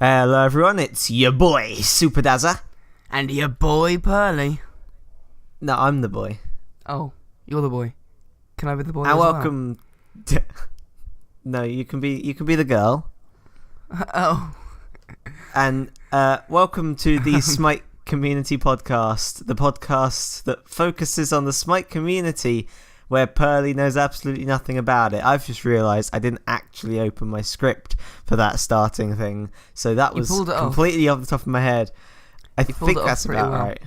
Hello everyone, it's your boy SuperDazza. And your boy Purley. No, I'm the boy. Oh, you're the boy. Can I be the boy? And as welcome. No, you can be the girl. Oh. And welcome to the SMITE Community Podcast, the podcast that focuses on the SMITE community, where Purley knows absolutely nothing about it. I've just realised I didn't actually open my script for that starting thing, so that was completely off the top of my head. I think that's about right.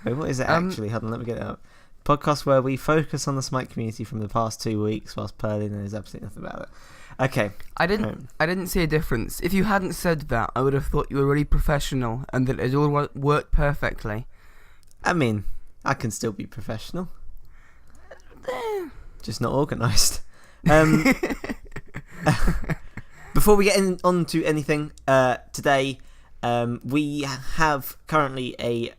Wait, what is it actually? Hold on, let me get it up. Podcast where we focus on the SMITE community from the past 2 weeks, whilst Purley knows absolutely nothing about it. Okay. I didn't see a difference. If you hadn't said that, I would have thought you were really professional and that it all worked perfectly. I mean, I can still be professional. Just not organised. Before we get on to anything, today we have currently a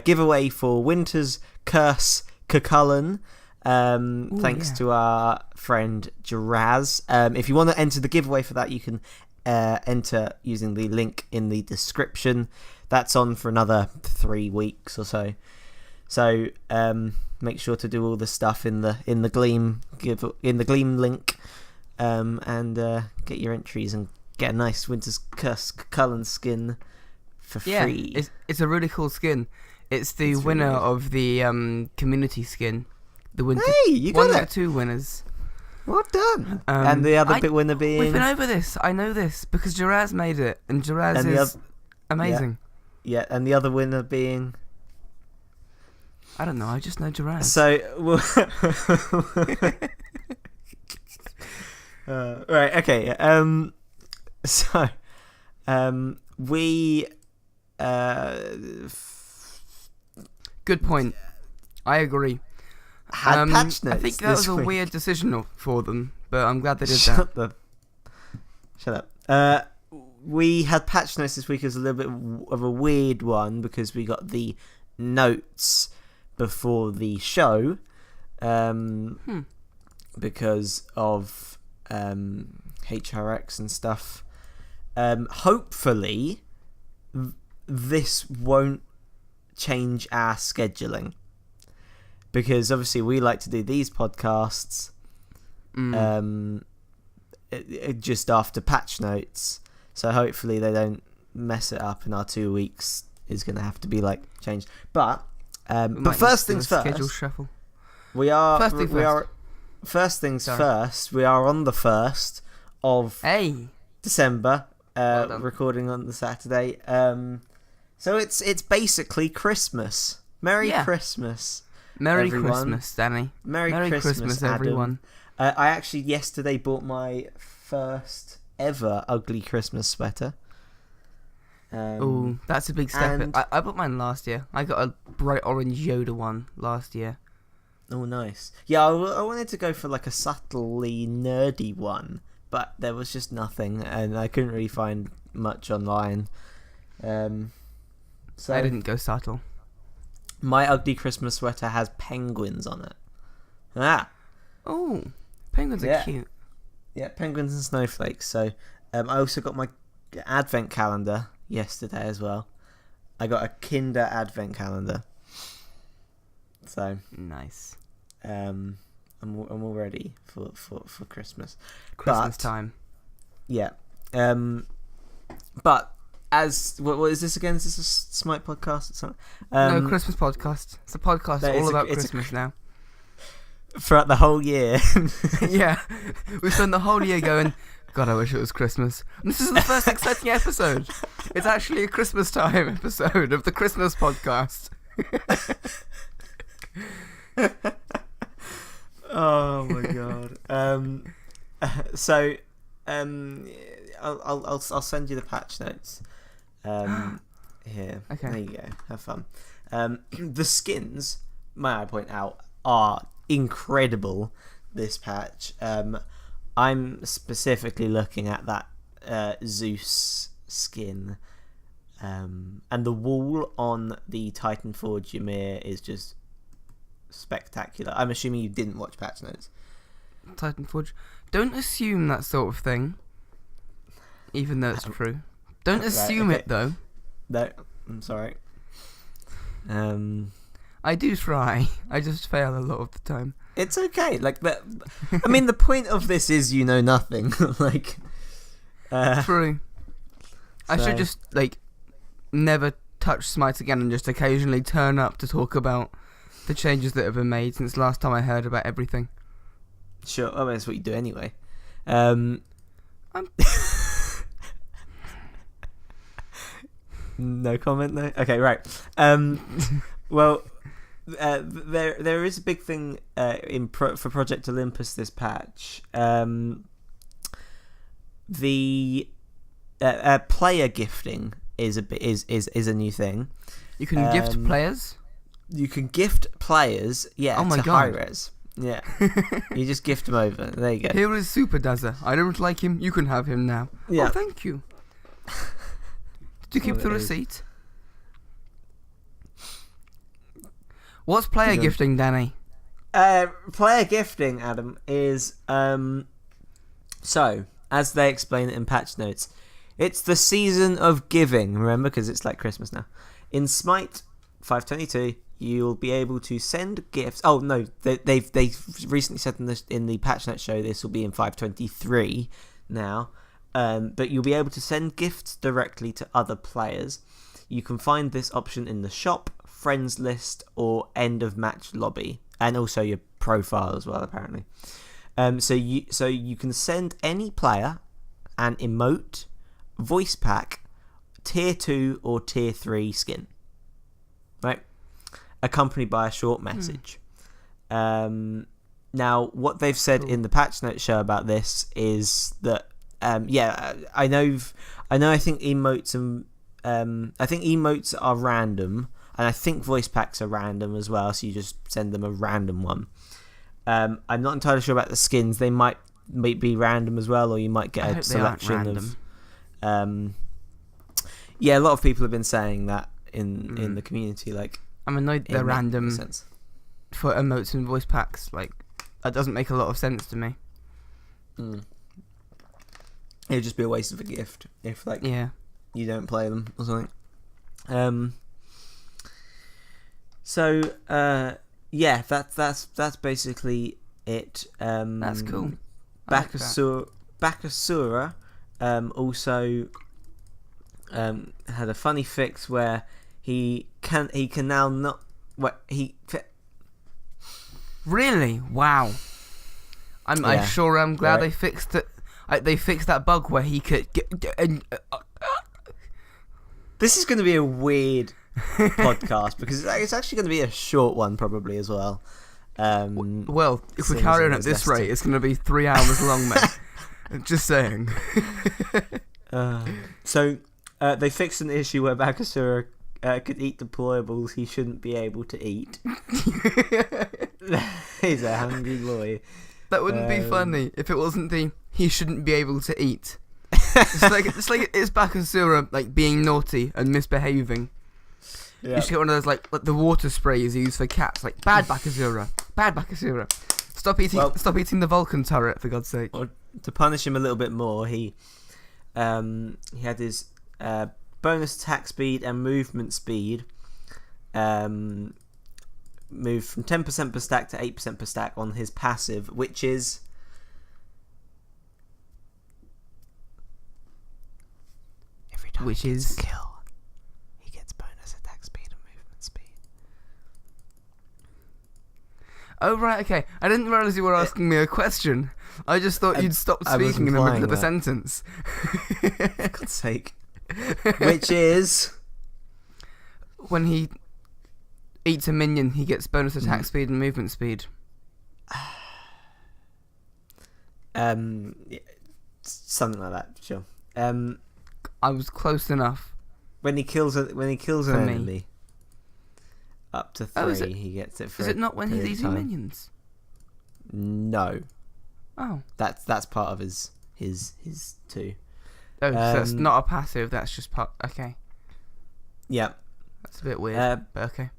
giveaway for Winter's Curse Cuchulainn. Thanks to our friend Jaraz. If you want to enter the giveaway for that, you can enter using the link in the description. That's on for another 3 weeks or so. So make sure to do all the stuff in the Gleam link, and get your entries and get a nice Winter's Curse Cuchulainn skin for free. It's a really cool skin. It's the winner of the community skin. The winter. Hey, you got one it. Of the 2 winners. Well done. And the other bit winner being. We've been over this. I know this because Jaraz made it, and Jaraz is amazing. Yeah, and the other winner being. I don't know. I just know Jaraz. So, right. Okay. So, we. Good point. I agree. Had patch notes. I think that was a weird decision for them, but I'm glad they did that. Shut up. We had patch notes this week. It was a little bit of a weird one because we got the notes before the show, because of HRX and stuff. Hopefully, this won't change our scheduling, because obviously we like to do these podcasts just after patch notes, so hopefully they don't mess it up and our 2 weeks is going to have to be changed. But first things first, schedule shuffle. First things first, we are on the 1st of December, recording on the Saturday. So it's basically Christmas. Merry Christmas. Merry everyone. Christmas, Danny. Merry Christmas, everyone. I actually yesterday bought my first ever ugly Christmas sweater. Oh, that's a big step. I bought mine last year. I got a bright orange Yoda one last year. Oh, nice. Yeah, I wanted to go for a subtly nerdy one, but there was just nothing, and I couldn't really find much online. So I didn't go subtle. My ugly Christmas sweater has penguins on it. Oh, penguins are cute. Yeah, penguins and snowflakes. So I also got my advent calendar yesterday as well. I got a Kinder advent calendar. So nice. I'm all ready for Christmas. Christmas time. Yeah. But what is this again? Is this a SMITE podcast? No, Christmas podcast. It's a podcast all about Christmas now. Throughout the whole year. Yeah. We spent the whole year going, God, I wish it was Christmas. And this is the first exciting episode. It's actually a Christmas time episode of the Christmas podcast. Oh my god. So I'll send you the patch notes. Here. Okay. There you go. Have fun. The skins, may I point out, are incredible this patch. I'm specifically looking at that Zeus skin, and the wall on the Titanforge Ymir is just spectacular. I'm assuming you didn't watch patch notes. Titanforge. Don't assume that sort of thing, even though it's true. Don't assume it, though. No, I'm sorry. I do try. I just fail a lot of the time. It's okay. Like that. I mean, the point of this is you know nothing. Like. True. I should just never touch Smite again and just occasionally turn up to talk about the changes that have been made since last time I heard about everything. Sure. Oh, that's what you do anyway. No comment though. Okay, right. Well, there is a big thing for Project Olympus this patch. The player gifting is a new thing. You can gift players. You can gift players. Yeah. Oh my to God. high res. Yeah. You just gift them over. There you go. Here is SuperDazza. I don't like him. You can have him now. Yeah. Oh, thank you. Did you keep the receipt? What's player gifting, Danny? Player gifting, Adam, is so as they explain it in patch notes, it's the season of giving. Remember, because it's like Christmas now. In Smite 5.22, you'll be able to send gifts. Oh no, they've recently said in the patch notes show this will be in 5.23 now. But you'll be able to send gifts directly to other players. You can find this option in the shop, friends list, or end of match lobby, and also your profile as well, apparently. So you can send any player an emote, voice pack, tier 2 or tier 3 skin, right? Accompanied by a short message. Now, what they've said in the patch notes show about this is that I think emotes and I think emotes are random, and I think voice packs are random as well. So you just send them a random one. I'm not entirely sure about the skins. They might be random as well, or you might get a selection of. Yeah, a lot of people have been saying that in the community. Like, I'm annoyed they're random for emotes and voice packs. Like, that doesn't make a lot of sense to me. It would just be a waste of a gift if you don't play them or something. That's basically it. That's cool. Bakasura also had a funny fix where he can now not Really? Wow. I'm sure I'm glad they fixed it. They fixed that bug where he could get This is going to be a weird podcast because it's actually going to be a short one probably as well. Well, if we carry on at this rate, it's going to be 3 hours long, mate. Just saying. So they fixed an issue where Bakasura could eat deployables he shouldn't be able to eat. He's a hungry boy. That wouldn't be funny if it wasn't he shouldn't be able to eat. It's Bakasura being naughty and misbehaving. You should get one of those like the water sprays used for cats. Like bad Bakasura. Stop eating the Vulcan turret, for God's sake. Or to punish him a little bit more, he had his bonus attack speed and movement speed moved from 10% per stack to 8% per stack on his passive, which is every time he gets a kill, he gets bonus attack speed and movement speed. Oh right, okay. I didn't realise you were asking me a question. I just thought you'd stopped speaking in the middle of a sentence. For God's sake. Which is when he eats a minion, he gets bonus attack speed and movement speed. Something like that, sure. I was close enough. When he kills an enemy, up to 3, he gets it for. Is it not when he's eating minions? No. Oh. That's part of his 2. Oh, so that's not a passive. That's just part. Okay. Yeah. That's a bit weird. But okay.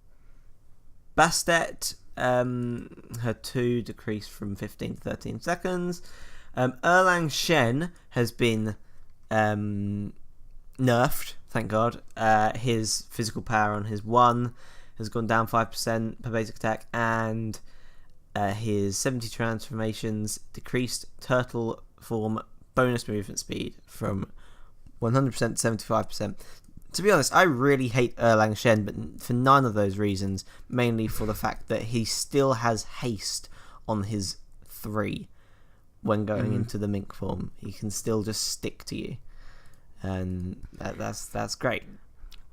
Bastet, her 2 decreased from 15 to 13 seconds. Erlang Shen has been nerfed, thank God. His physical power on his 1 has gone down 5% per basic attack, and his 70 transformations decreased turtle form bonus movement speed from 100% to 75%. To be honest, I really hate Erlang Shen, but for none of those reasons. Mainly for the fact that he still has haste on his 3 when going into the mink form. He can still just stick to you, and that's great.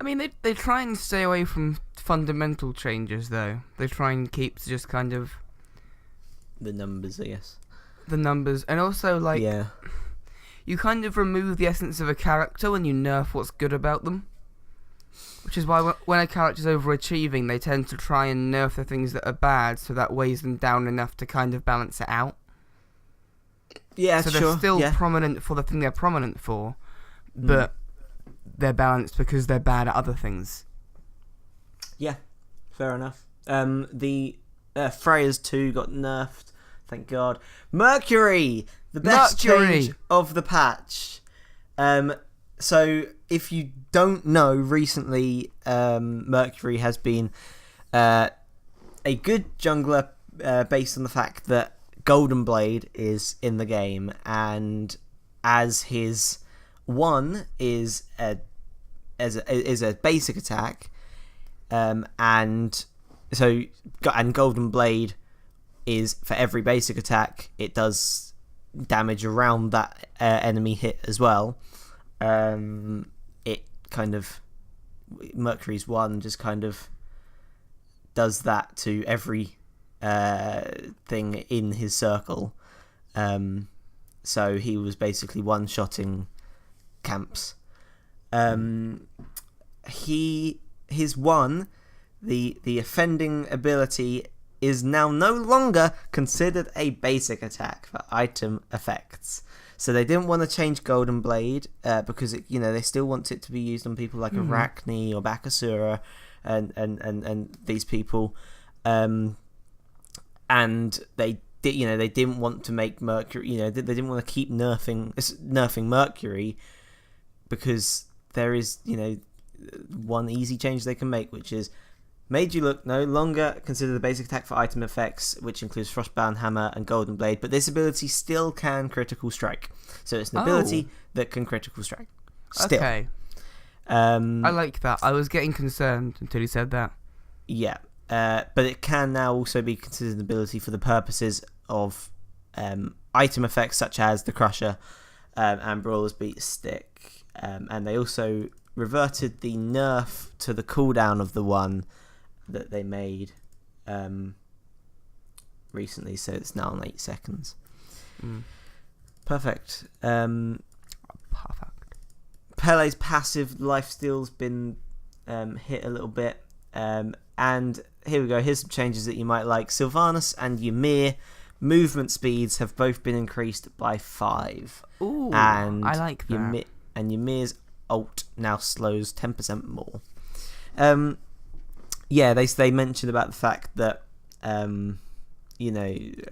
I mean, they try and stay away from fundamental changes, though. They try and keep just kind of the numbers, I guess. The numbers, and also like you kind of remove the essence of a character when you nerf what's good about them. Which is why when a character's overachieving, they tend to try and nerf the things that are bad, so that weighs them down enough to kind of balance it out. Yeah, so they're still prominent for the thing they're prominent for, but they're balanced because they're bad at other things. Yeah, fair enough. The Freya's 2 got nerfed, thank God. Mercury, the best change of the patch. So if you don't know, recently Mercury has been a good jungler based on the fact that Golden Blade is in the game, and as his 1 is a basic attack, and Golden Blade is for every basic attack it does damage around that enemy hit as well. It kind of Mercury's 1 just kind of does that to every thing in his circle. So he was basically one-shotting camps. His 1, the offending ability, is now no longer considered a basic attack for item effects. So they didn't want to change Golden Blade because they still want it to be used on people like Arachne or Bakasura and these people. And they didn't want to make Mercury. They didn't want to keep nerfing Mercury because there is one easy change they can make, which is made you look no longer consider the basic attack for item effects, which includes Frostbound Hammer and Golden Blade, but this ability still can critical strike. So it's an ability that can critical strike. Still. Okay. I like that. I was getting concerned until you said that. Yeah. But it can now also be considered an ability for the purposes of item effects such as the Crusher and Brawler's Beat Stick. And they also reverted the nerf to the cooldown of the 1 that they made recently, so it's now on 8 seconds. Perfect. Perfect. Pele's passive lifesteal's been hit a little bit, and here we go. Here's some changes that you might like. Sylvanas and Ymir movement speeds have both been increased by 5. Ooh, and I like that. Ymir's ult now slows 10% more. They mentioned about the fact that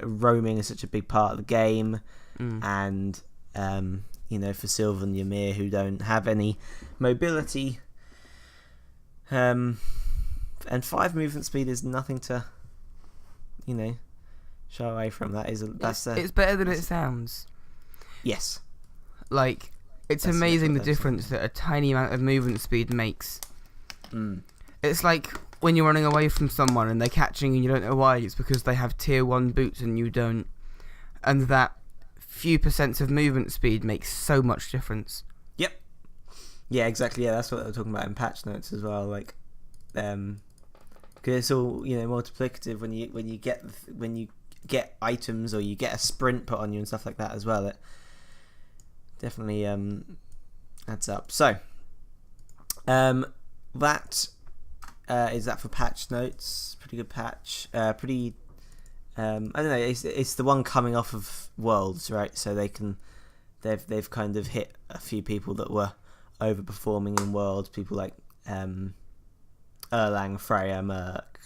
roaming is such a big part of the game, and for Sylvan and Ymir who don't have any mobility, and 5 movement speed is nothing to shy away from. It's better than it sounds. Yes, like it's amazing the difference that a tiny amount of movement speed makes. It's like when you're running away from someone and they're catching you and you don't know why. It's because they have tier 1 boots and you don't, and that few percent of movement speed makes so much difference. Yep. Yeah, exactly. Yeah, that's what they were talking about in patch notes as well. Like, because it's all multiplicative when you get items or you get a sprint put on you and stuff like that as well. It definitely adds up. So, that is that for patch notes. Pretty good patch. I don't know. It's the one coming off of Worlds, right? So they've kind of hit a few people that were overperforming in Worlds. People like Erlang, Freya, Merc,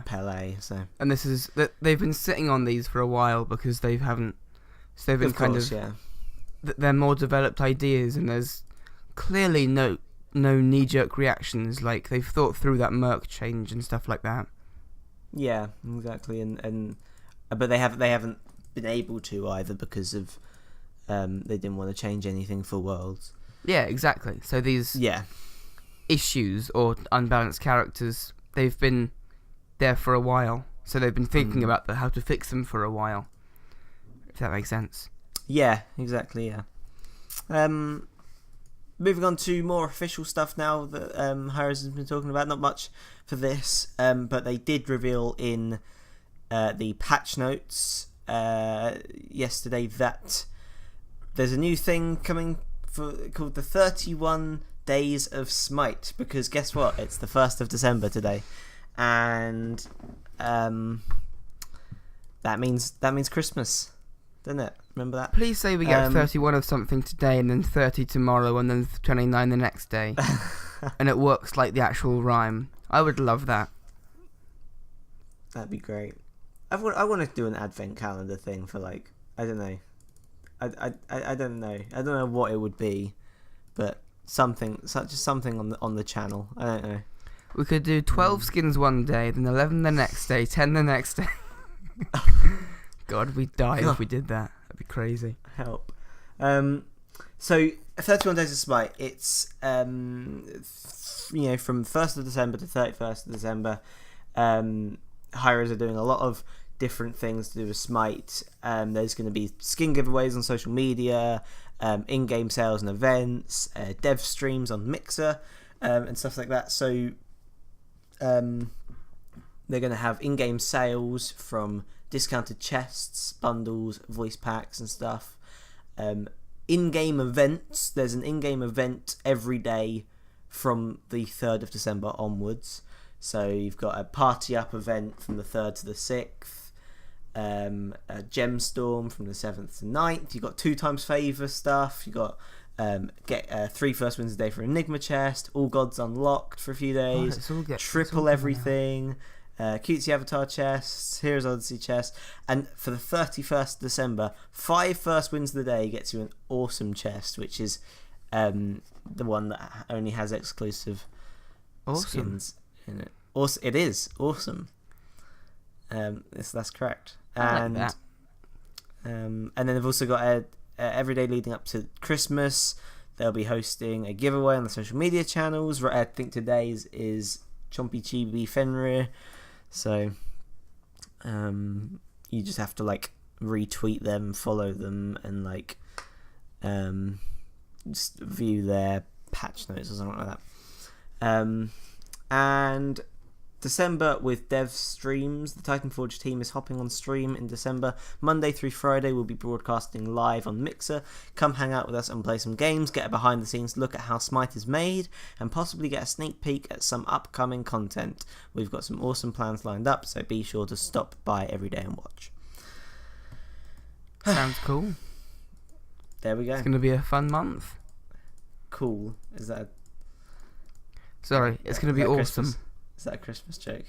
Pele. So and this is that they've been sitting on these for a while because they've been they're more developed ideas, and there's clearly no knee-jerk reactions. Like, they've thought through that Merc change and stuff like that. Yeah, exactly, and but they haven't been able to either because of they didn't want to change anything for Worlds. Yeah, exactly. So these issues or unbalanced characters, they've been there for a while. So they've been thinking about how to fix them for a while. If that makes sense. Yeah, exactly. Yeah. Moving on to more official stuff now that Harris has been talking about. Not much for this, but they did reveal in the patch notes yesterday that there's a new thing coming called the 31 Days of SMITE, because guess what? It's the 1st of December today, and that means Christmas, doesn't it? Remember that? Please say we get 31 of something today, and then 30 tomorrow, and then 29 the next day, and it works like the actual rhyme. I would love that. That'd be great. I want to do an advent calendar thing for, like, I don't know. I don't know. I don't know what it would be, but just something on the channel. I don't know. We could do 12 skins one day, then 11 the next day, 10 the next day. God, we'd die if we did that. That'd be crazy. Help. So 31 Days of SMITE. It's from 1st of December to 31st of December. Hiros are doing a lot of different things to do with SMITE. There's going to be skin giveaways on social media, in-game sales and events, dev streams on Mixer, and stuff like that. So they're going to have in-game sales from discounted chests, bundles, voice packs and stuff. In-game events. There's an in-game event every day from the 3rd of December onwards. So you've got a party up event from the 3rd to the 6th. A Gemstorm from the 7th to 9th. You've got 2 times favour stuff. You've got get 3 first wins a day for Enigma chest. All gods unlocked for a few days. Triple everything. Cutesy avatar chests, Heroes Odyssey chests, and for the 31st of December, 5 first wins of the day gets you an awesome chest, which is the one that only has exclusive skins in it. It is awesome. That's correct. And like that. And then they've also got every day leading up to Christmas. They'll be hosting a giveaway on the social media channels. I think today's is Chompy Chibi Fenrir. So you just have to like retweet them, follow them, and like just view their patch notes or something like that. And December with dev streams. The Titanforge team is hopping on stream in December. Monday through Friday we'll be broadcasting live on Mixer. Come hang out with us and play some games, get a behind the scenes look at how SMITE is made, and possibly get a sneak peek at some upcoming content. We've got some awesome plans lined up, so be sure to stop by every day and watch. Sounds cool. There we go. It's going to be a fun month. Cool. Is that Sorry, it's going to be awesome. Christmas? Is that a Christmas joke?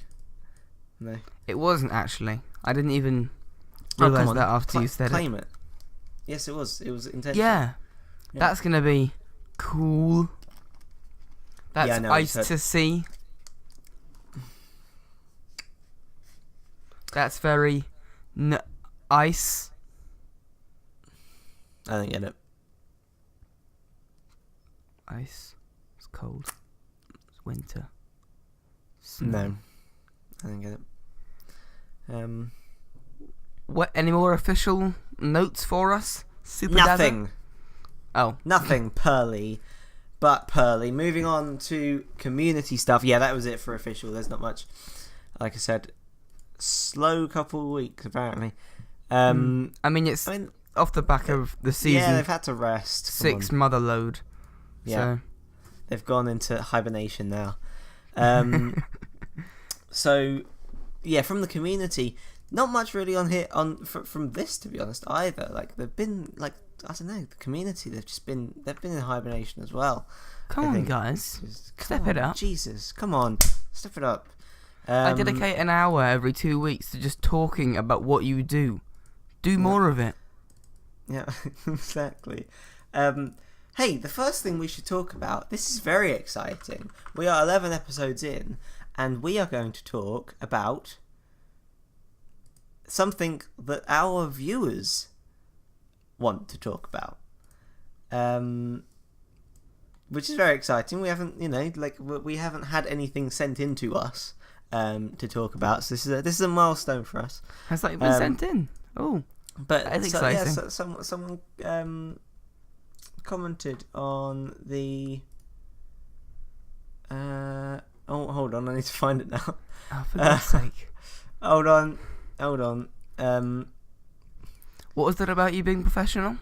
No. It wasn't actually. I didn't even realise that after you said claim it. Yes, it was. It was intentional. Yeah. That's going to be cool. That's nice to see. That's very ice. I don't get it. Ice. It's cold. It's winter. No, I don't get it. What? Any more official notes for us? SuperDazza? Nothing. Oh, nothing. Purley, but Purley. Moving on to community stuff. Yeah, that was it for official. There's not much. Like I said, slow couple of weeks apparently. I mean, it's off the back of the season. Yeah, they've had to rest. 6 mother load. Yeah, so. They've gone into hibernation now. So yeah, from the community, not much really on here from this, to be honest, either. Like they've been like, I don't know, the community, they've been in hibernation as well. Come on, guys, step it up. Jesus, come on, step it up. I dedicate an hour every 2 weeks to just talking about what you do. Do more of it. Yeah, exactly. Hey, the first thing we should talk about, this is very exciting. We are 11 episodes in, and we are going to talk about something that our viewers want to talk about. Which is very exciting. We haven't, we haven't had anything sent in to us to talk about. So this is a milestone for us. Has that been sent in? Oh, but that's exciting. Yeah, someone commented on the. Hold on, I need to find it now. Oh, for God's sake! Hold on. What was that about you being professional?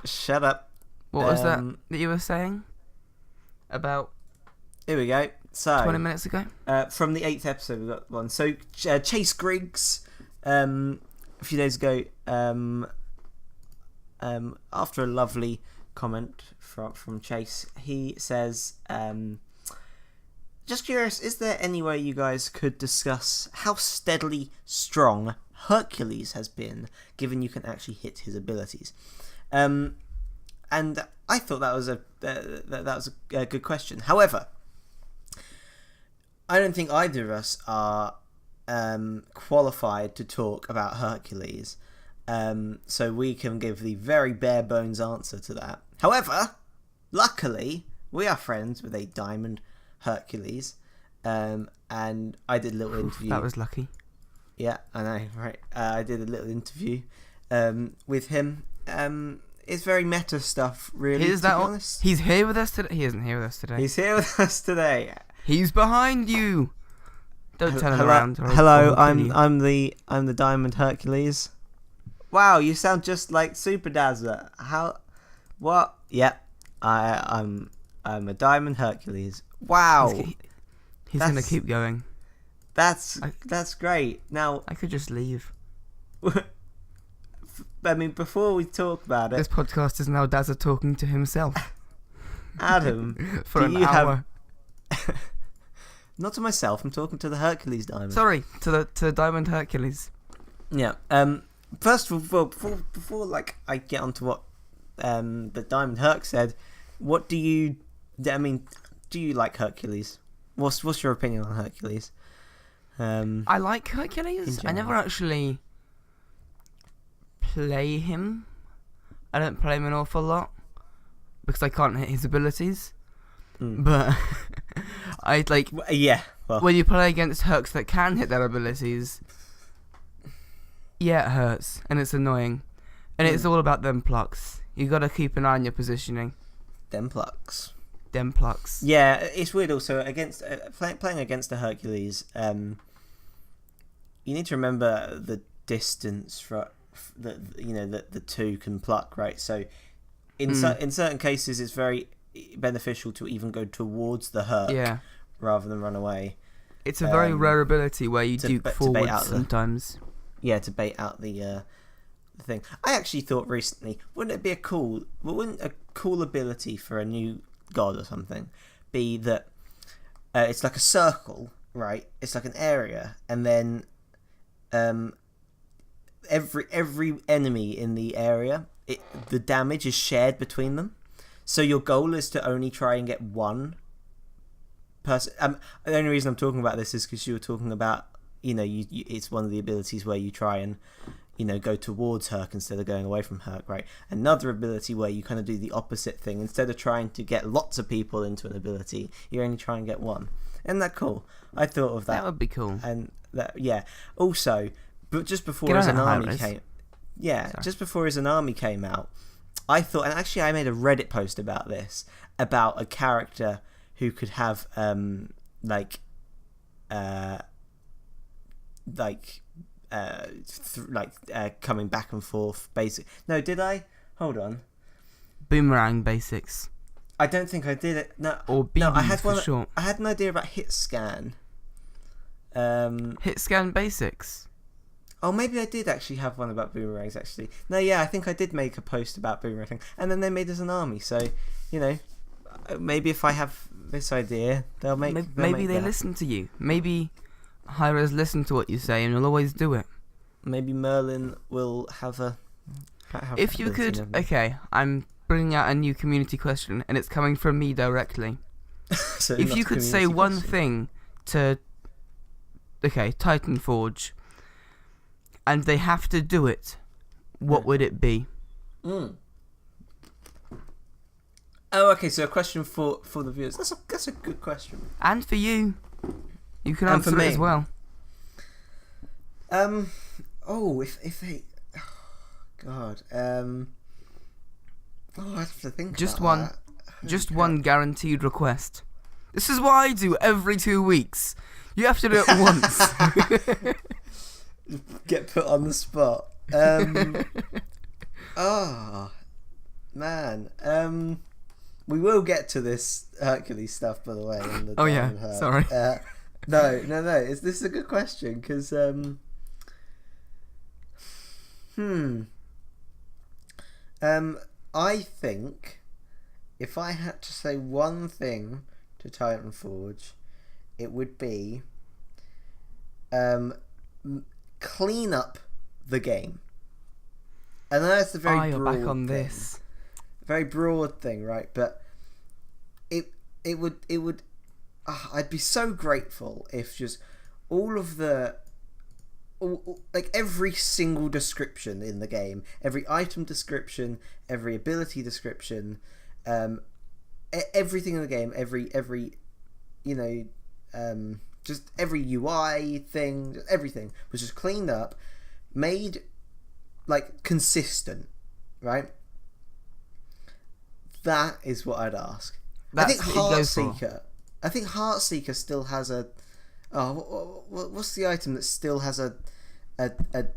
Shut up. What was that you were saying? About. Here we go. So 20 minutes ago. From the 8th episode, we got one. So Chase Griggs, a few days ago, after a lovely comment from Chase, he says, just curious, is there any way you guys could discuss how steadily strong Hercules has been, given you can actually hit his abilities? And I thought that was a good question. However, I don't think either of us are qualified to talk about Hercules, so we can give the very bare bones answer to that. However, luckily, we are friends with a Diamond Hercules, and I did a little interview. That was lucky. Yeah, I know, right? I did a little interview with him. It's very meta stuff, really. To be honest. He's here with us today. He isn't here with us today. He's here with us today. He's behind you. Don't turn him around. Hello, I'm the Diamond Hercules. Wow, you sound just like SuperDazza. How? What? Yep, I'm a Diamond Hercules. Wow. He's gonna keep going. That's great. Now I could just leave. I mean, before we talk about it, this podcast is now Dazza talking to himself. Adam, for an hour. Not to myself. I'm talking to the Hercules Diamond. Sorry, to the Diamond Hercules. Yeah. First of all, before I get onto what the Diamond Herc said, what do you? I mean, do you like Hercules? What's your opinion on Hercules? I like Hercules. I never actually play him. I don't play him an awful lot because I can't hit his abilities. But I like. Yeah. Well, when you play against Hercs that can hit their abilities, yeah, it hurts and it's annoying, and it's all about them plucks. You got to keep an eye on your positioning. Them plucks. Yeah, it's weird. Also, against playing against the Hercules, you need to remember the distance that the two can pluck, right? So, in certain cases, it's very beneficial to even go towards the Herc rather than run away. It's a very rare ability where you duke forward sometimes. To bait out the thing. I actually thought recently, wouldn't a cool ability for a new god or something be that it's like a circle, right? It's like an area, and then every enemy in the area, the damage is shared between them. So your goal is to only try and get one person. The only reason I'm talking about this is because you were talking about, it's one of the abilities where you try and, go towards Herc instead of going away from Herc, right? Another ability where you kind of do the opposite thing. Instead of trying to get lots of people into an ability, you only try and get one. Isn't that cool? I thought of that. That would be cool. And that, yeah. Also, but just before his army came, just before his army came out, I thought, and actually I made a Reddit post about this, about a character who could have coming back and forth basic. No, did I? Hold on. Boomerang basics. I don't think I did it. No, or BB no, I had for one. Short. I had an idea about hit scan. Hit scan basics. Oh, maybe I did actually have one about boomerangs, actually. No, yeah, I think I did make a post about boomerang. And then they made us an army, so, maybe if I have this idea, they'll make Maybe they listen to you. Maybe Hyra's listen to what you say and will always do it. Maybe Merlin will have a... If you could... Okay, I'm bringing out a new community question, and it's coming from me directly. So if you could say one thing to, Titan Forge, and they have to do it, what would it be? Oh, okay. So a question for the viewers. That's a good question. And for you, you can answer it as well. If they, God, I'd have to think. Just about one, that. just one guaranteed request. This is what I do every 2 weeks. You have to do it once. Get put on the spot. Man. We will get to this Hercules stuff, by the way. Oh yeah, sorry. No. This is a good question because I think if I had to say one thing to Titan Forge, it would be clean up the game. And I know it's a very broad back on thing. this. Very broad thing, right? But it would I'd be so grateful if just like every single description in the game, every item description, every ability description, everything in the game, every just every UI thing, everything was just cleaned up, made like consistent, right? That is what I'd ask. I think Heartseeker still has a. What's the item that still has a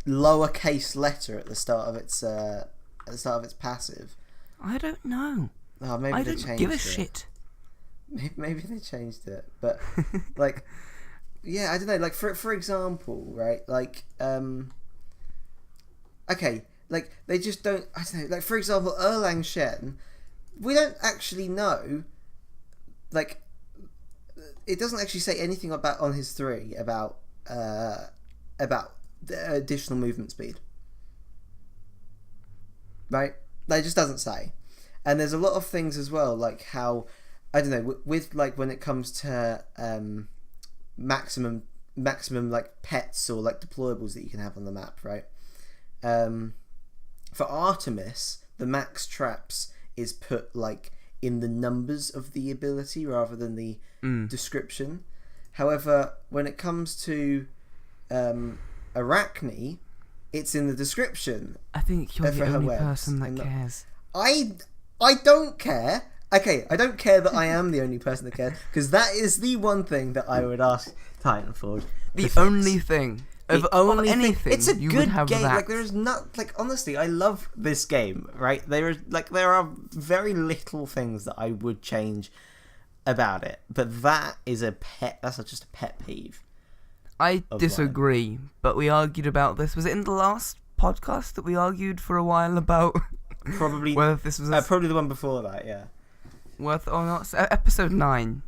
lowercase letter at the start of its passive? I don't know. Oh, maybe I they don't changed give a it. shit. Maybe they changed it, but like, yeah, I don't know. Like for example, right? Like, okay, like they just don't. I don't know. Like for example, Erlang Shen, we don't actually know. Like, it doesn't actually say anything about on his 3 about the additional movement speed, right? Like, it just doesn't say. And there's a lot of things as well, like how, I don't know, with like when it comes to maximum like pets or like deployables that you can have on the map, right? For Artemis, the max traps is put like in the numbers of the ability rather than the description. However, when it comes to Arachne, it's in the description. I think you're the only person that cares. I don't care. Okay, I don't care that I am the only person that cares, because that is the one thing that I would ask Titanfall. The only thing. The only anything. It's a you good would have game. that. Like, there is not, like, honestly, I love this game, right? There are very little things that I would change about it, but that is that's just a pet peeve. I disagree, but we argued about this. Was it in the last podcast that we argued for a while about Probably whether this was probably the one before that, yeah. Worth or not? So, episode 9.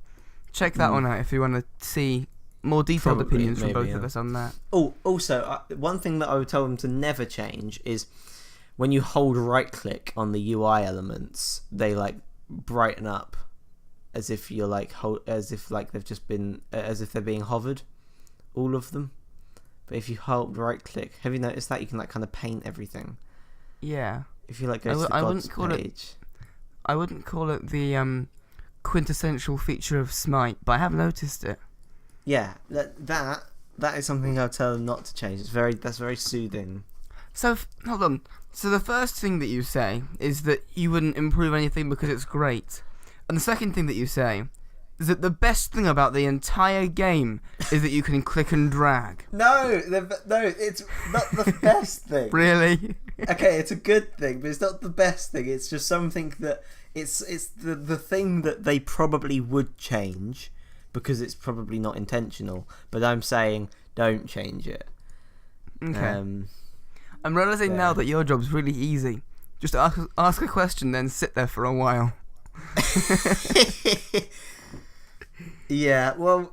Check that one out if you want to see more detailed opinions from both of us on that. Oh, also, one thing that I would tell them to never change is when you hold right click on the UI elements, they like brighten up as if you're like as if they're being hovered, all of them. But if you hold right click, have you noticed that you can like kind of paint everything? Yeah. If you like go to the gods page. I wouldn't call it the quintessential feature of SMITE, but I have noticed it. Yeah, that is something I'll tell them not to change. That's very soothing. So hold on. So the first thing that you say is that you wouldn't improve anything because it's great, and the second thing that you say is that the best thing about the entire game is that you can click and drag. No, it's not the best thing. Really? Okay, it's a good thing, but it's not the best thing. It's just something that it's the thing that they probably would change because it's probably not intentional. But I'm saying don't change it. Okay. I'm realizing now that your job's really easy. Just ask a question, then sit there for a while. Yeah, well,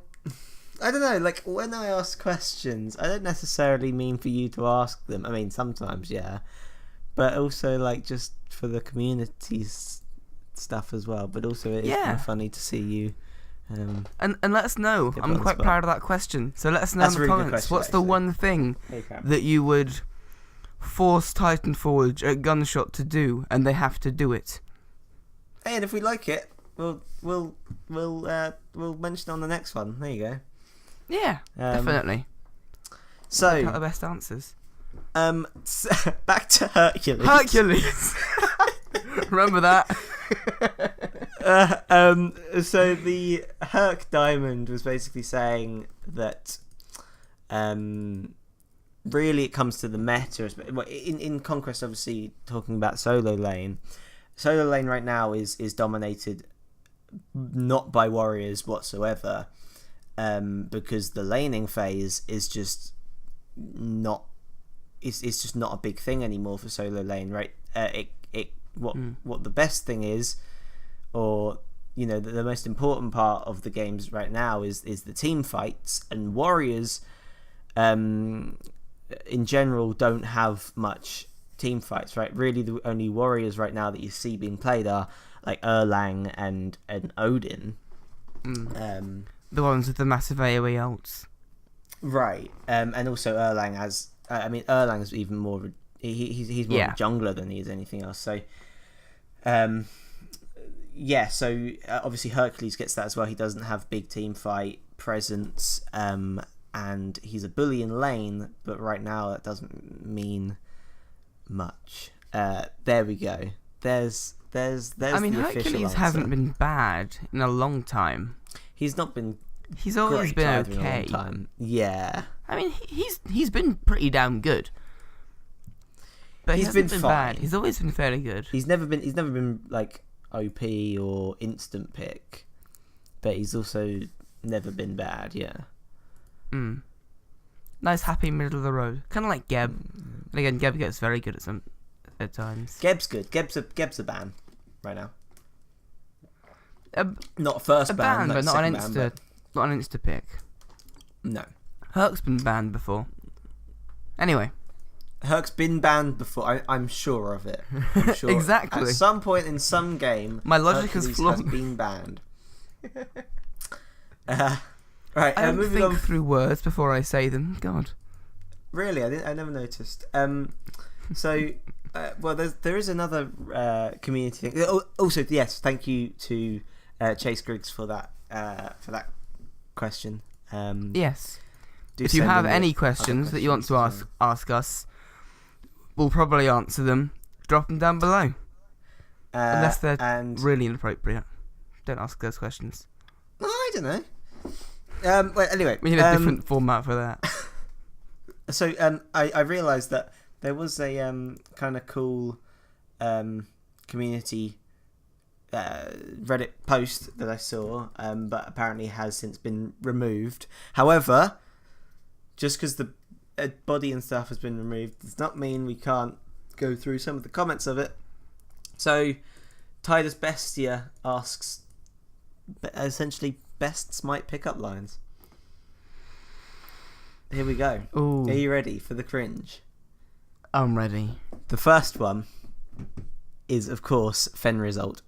I don't know, like, when I ask questions, I don't necessarily mean for you to ask them. I mean, sometimes, yeah. But also, like, just for the community's stuff as well, but also it is kind of funny to see you. And let us know. I'm quite proud of that question. So let us know in the comments. What's the one thing that you would force Titanforge at Gunshot to do, and they have to do it? Hey, and if we like it, we'll mention it on the next one. There you go. Yeah, definitely. So the best answers. Back to Hercules. Hercules. Remember that. So the Herc Diamond was basically saying that really it comes to the meta. In Conquest, obviously talking about solo lane. Solo lane right now is dominated not by warriors whatsoever, because the laning phase is just not. It's just not a big thing anymore for solo lane, right? What the best thing is, or the most important part of the games right now is the team fights, and warriors in general don't have much team fights, right? Really the only warriors right now that you see being played are like Erlang and Odin, the ones with the massive AoE ults, right? And also Erlang Erlang is even more. He's more of a jungler than he is anything else. So, so obviously Hercules gets that as well. He doesn't have big team fight presence, and he's a bully in lane, but right now that doesn't mean much. There we go. There's I mean, the Hercules hasn't been bad in a long time. He's not been. He's always been okay. In a long time. Yeah. I mean, he's been pretty damn good. But he's been fine. Bad. He's always been fairly good. He's never been like OP or instant pick, but he's also never been bad. Yeah. Nice, happy middle of the road, kind of like Geb. And again, Geb gets very good at times. Geb's good. Geb's a ban right now. Not first ban, but not an insta pick. No. Herc's been banned before. Anyway. Herc's been banned before. I'm sure of it. I'm sure. Exactly. At some point in some game, my logic is flawed. Has been banned. Right. I don't think through words before I say them. God. Really, I never noticed. So, there is another community thing. Also, yes, thank you to Chase Griggs for that question. Yes. If you have any questions that you want to ask us, we'll probably answer them. Drop them down below. Unless they're really inappropriate. Don't ask those questions. I don't know. Anyway. We need a different format for that. So I realised that there was a kind of cool community Reddit post that I saw, but apparently has since been removed. However, just because the body and stuff has been removed does not mean we can't go through some of the comments of it. So Titus Bestia asks essentially best Smite pickup lines. Here we go. Ooh. Are you ready for the cringe? I'm ready. The first one is, of course, Fenrisult.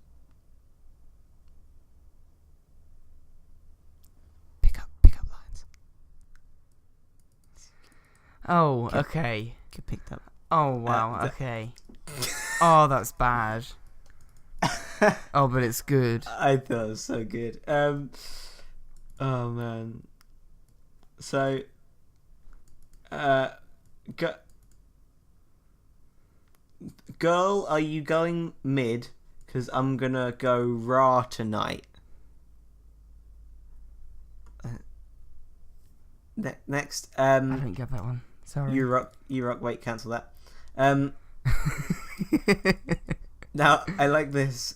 Pick up lines. Oh, okay. Get picked up. Oh, wow, okay. Oh, that's bad. Oh, but it's good. I thought it was so good. Oh, man. So, girl, are you going mid? Because I'm going to go raw tonight. Next. I didn't get that one. Sorry. You rock. Wait, cancel that. Now, I like this.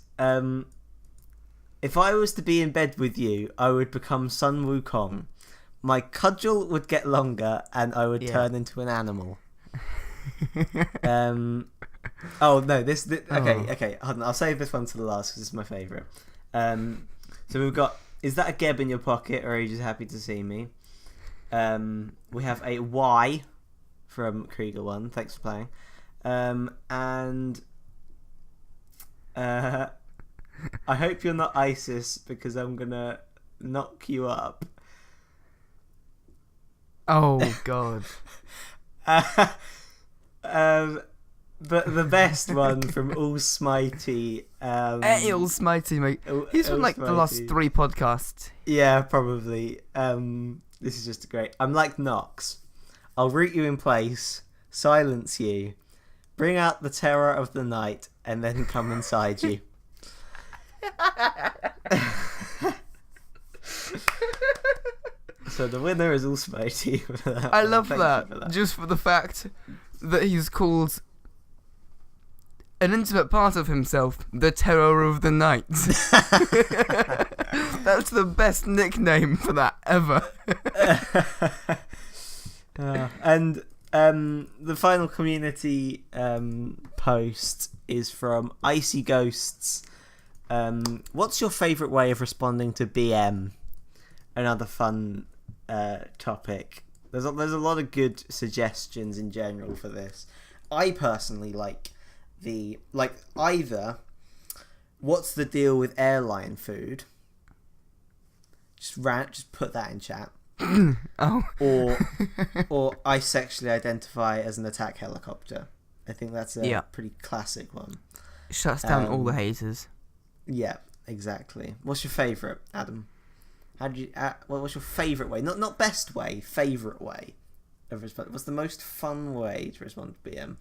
If I was to be in bed with you, I would become Sun Wukong. My cudgel would get longer, and I would turn into an animal. Oh no! Okay. Hold on. I'll save this one to the last because it's my favourite. So we've got. Is that a Geb in your pocket, or are you just happy to see me? We have a Y from Krieger1. Thanks for playing. And I hope you're not ISIS because I'm gonna knock you up. Oh God. But the best one from All Smitey. All Smitey, mate. He's from like the last 3 podcasts. Yeah, probably. This is just great. I'm like Knox. I'll root you in place, silence you, bring out the terror of the night, and then come inside you. So the winner is All Smitey. I love that, just for the fact that he's called an intimate part of himself the terror of the night. That's the best nickname for that ever. And the final community post is from Icy Ghosts. What's your favourite way of responding to BM? Another fun topic. There's a lot of good suggestions in general for this. I personally like either what's the deal with airline food? Just put that in chat. Oh. or I sexually identify as an attack helicopter. I think that's a pretty classic one. Shuts down all the haters. Yeah, exactly. What's your favourite, Adam? How do you? What's your favourite way? Not best way, favourite way of responding. What's the most fun way to respond to BM?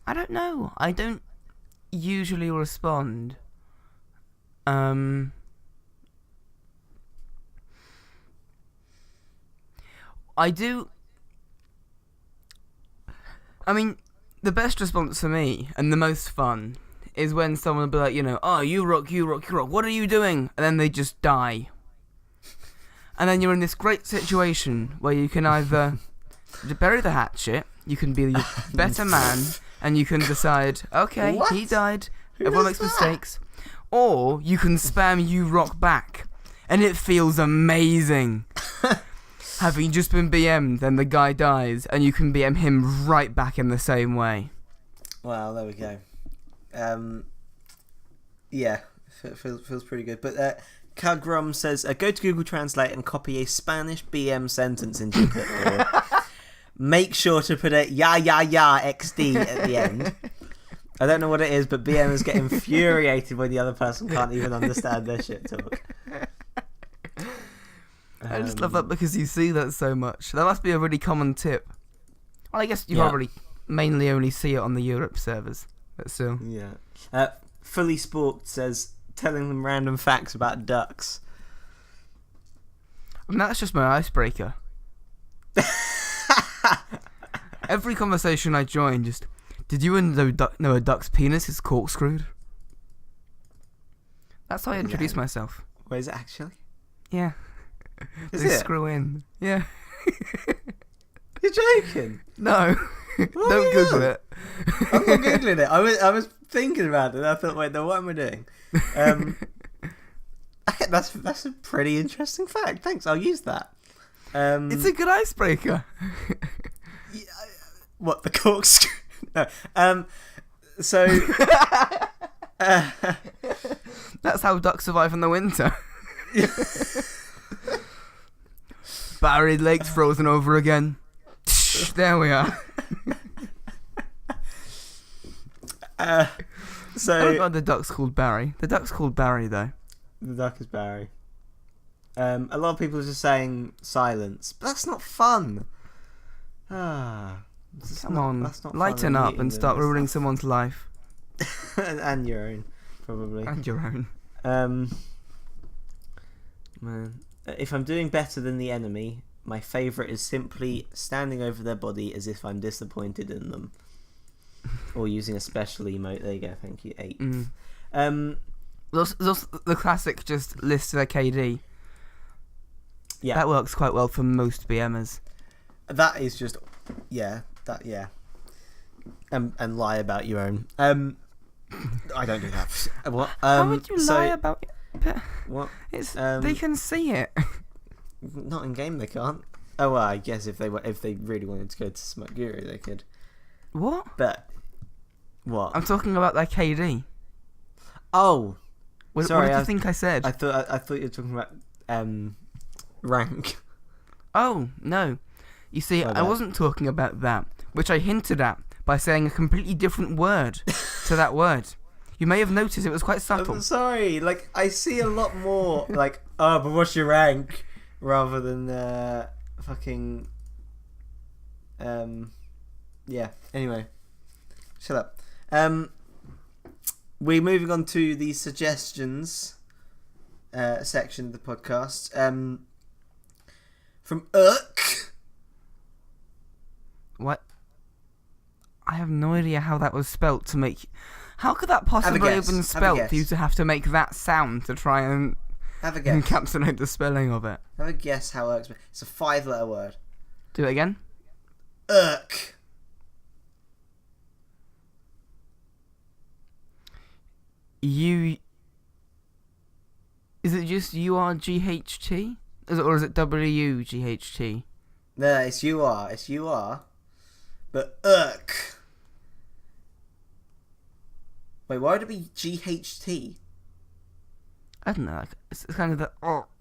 I don't know. I don't usually respond. I do. I mean, the best response for me and the most fun is when someone will be like, oh, you rock, what are you doing? And then they just die. And then you're in this great situation where you can either bury the hatchet, you can be the better man, and you can decide, okay, what? He died, everyone makes mistakes. Or you can spam you rock back, and it feels amazing. Having just been BM'd, then the guy dies, and you can BM him right back in the same way. Well, there we go. Yeah, feels pretty good. But Kagrum says, go to Google Translate and copy a Spanish BM sentence into your clipboard. Make sure to put a ya XD at the end. I don't know what it is, but BMers get infuriated when the other person can't even understand their shit talk. I just love that because you see that so much. That must be a really common tip. Well, I guess you probably mainly only see it on the Europe servers, but still. Yeah. Fully Sporked says, telling them random facts about ducks. I mean, that's just my icebreaker. Every conversation I join, just, did you know a duck's penis is corkscrewed? That's how I introduce myself. Where is it actually? Yeah. Is they it? Screw in. Yeah. You're joking? No. Don't Google it. I'm not Googling it. I was thinking about it and I thought, wait, no, what am I doing? That's a pretty interesting fact. Thanks, I'll use that. It's a good icebreaker. What, the corkscrew? No. So... That's how ducks survive in the winter. Buried legs frozen over again. There we are. So Oh god, the duck's called Barry. The duck's called Barry, though. The duck is Barry. A lot of people are just saying silence, but that's not fun. Come on, lighten up and start ruining someone's life. and your own, probably. And your own. Man, if I'm doing better than the enemy, my favourite is simply standing over their body as if I'm disappointed in them. Or using a special emote. There you go, thank you. 8. There's also the classic just list their KD. Yeah. That works quite well for most BMers. That is just... Yeah. And lie about your own. I don't do that. What? How would you lie about it? What? They can see it. Not in game, they can't. Oh, well, I guess if they really wanted to go to Smut Guru, they could. What? But what? I'm talking about their KD. Oh, What sorry. did you think I said? I thought you were talking about rank. Oh, no. You see, My I bad. wasn't talking about that, which I hinted at by saying a completely different word to that word. You may have noticed it was quite subtle. I'm sorry. Like, I see a lot more, like, oh, but what's your rank? Rather than, fucking, yeah. Anyway. Shut up. We're moving on to the suggestions, section of the podcast. From Urk. What? I have no idea how that was spelt to make... How could that possibly have been spelt for you to have to make that sound to try and Have a guess. encapsulate the spelling of it? Have a guess how Urk's... It's a 5-letter word. Do it again? Urk. Is it just URGHT? Or is it WGHT? No, it's UR. It's UR. But Urk. Wait, why would it be GHT? I don't know. Like, it's kind of the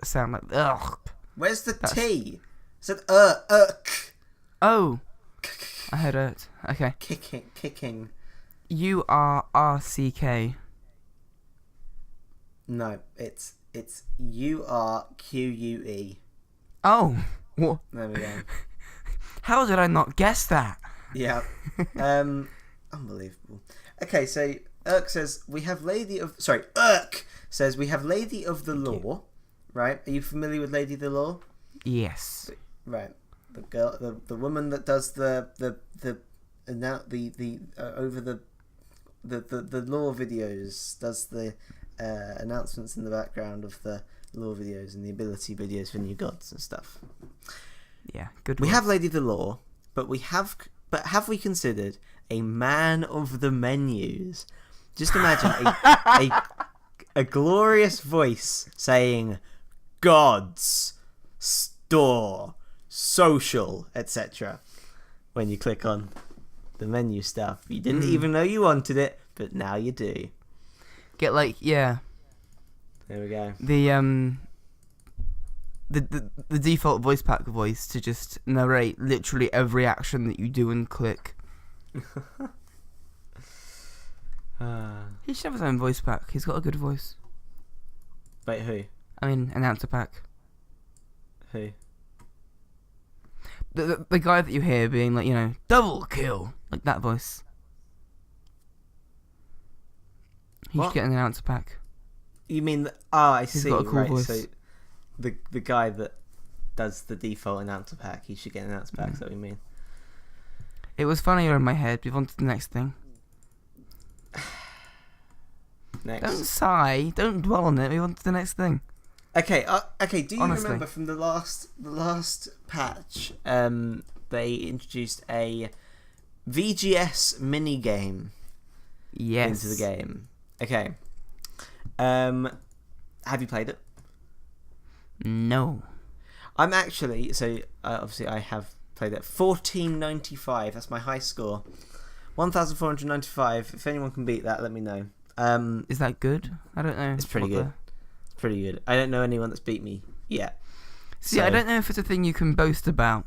sound, like ugh. Where's the T? It said Urk. Oh, I heard it. Okay. Kicking. URRCK. No, it's URQUE. Oh, what? There we go. How did I not guess that? Yeah. Unbelievable. Okay, so Urk says we have Urk says we have Lady of the Law. Right? Are you familiar with Lady of the Law? Yes. Right. The girl, the woman that does the law videos, does the announcements in the background of the law videos and the ability videos for new gods and stuff. Yeah, good. We work. have Lady of the Law, but have we considered a man of the menus? Just imagine a glorious voice saying gods, store, social, etc. when you click on the menu stuff. You didn't even know you wanted it, but now you do. Get yeah. There we go. The default voice pack voice to just narrate literally every action that you do and click. He should have his own voice pack. He's got a good voice. Wait, who? I mean, announcer pack. Who? The guy that you hear being like, double kill, like that voice. He should get an announcer pack. You mean I see. He's got a cool voice. So the guy that does the default announcer pack, he should get an announcer pack. Is that what you mean? It was funnier in my head. Move on to the next thing. Next. Don't sigh. Don't dwell on it. Move on to the next thing. Okay. Okay. Do you Honestly. remember from the last patch? They introduced a VGS mini game Yes. into the game. Okay. Have you played it? No. I'm actually obviously I have played it. 1495. That's my high score. 1495. If anyone can beat that, let me know. Is that good? I don't know. It's pretty good. It's pretty good. I don't know anyone that's beat me yet. See, I don't know if it's a thing you can boast about.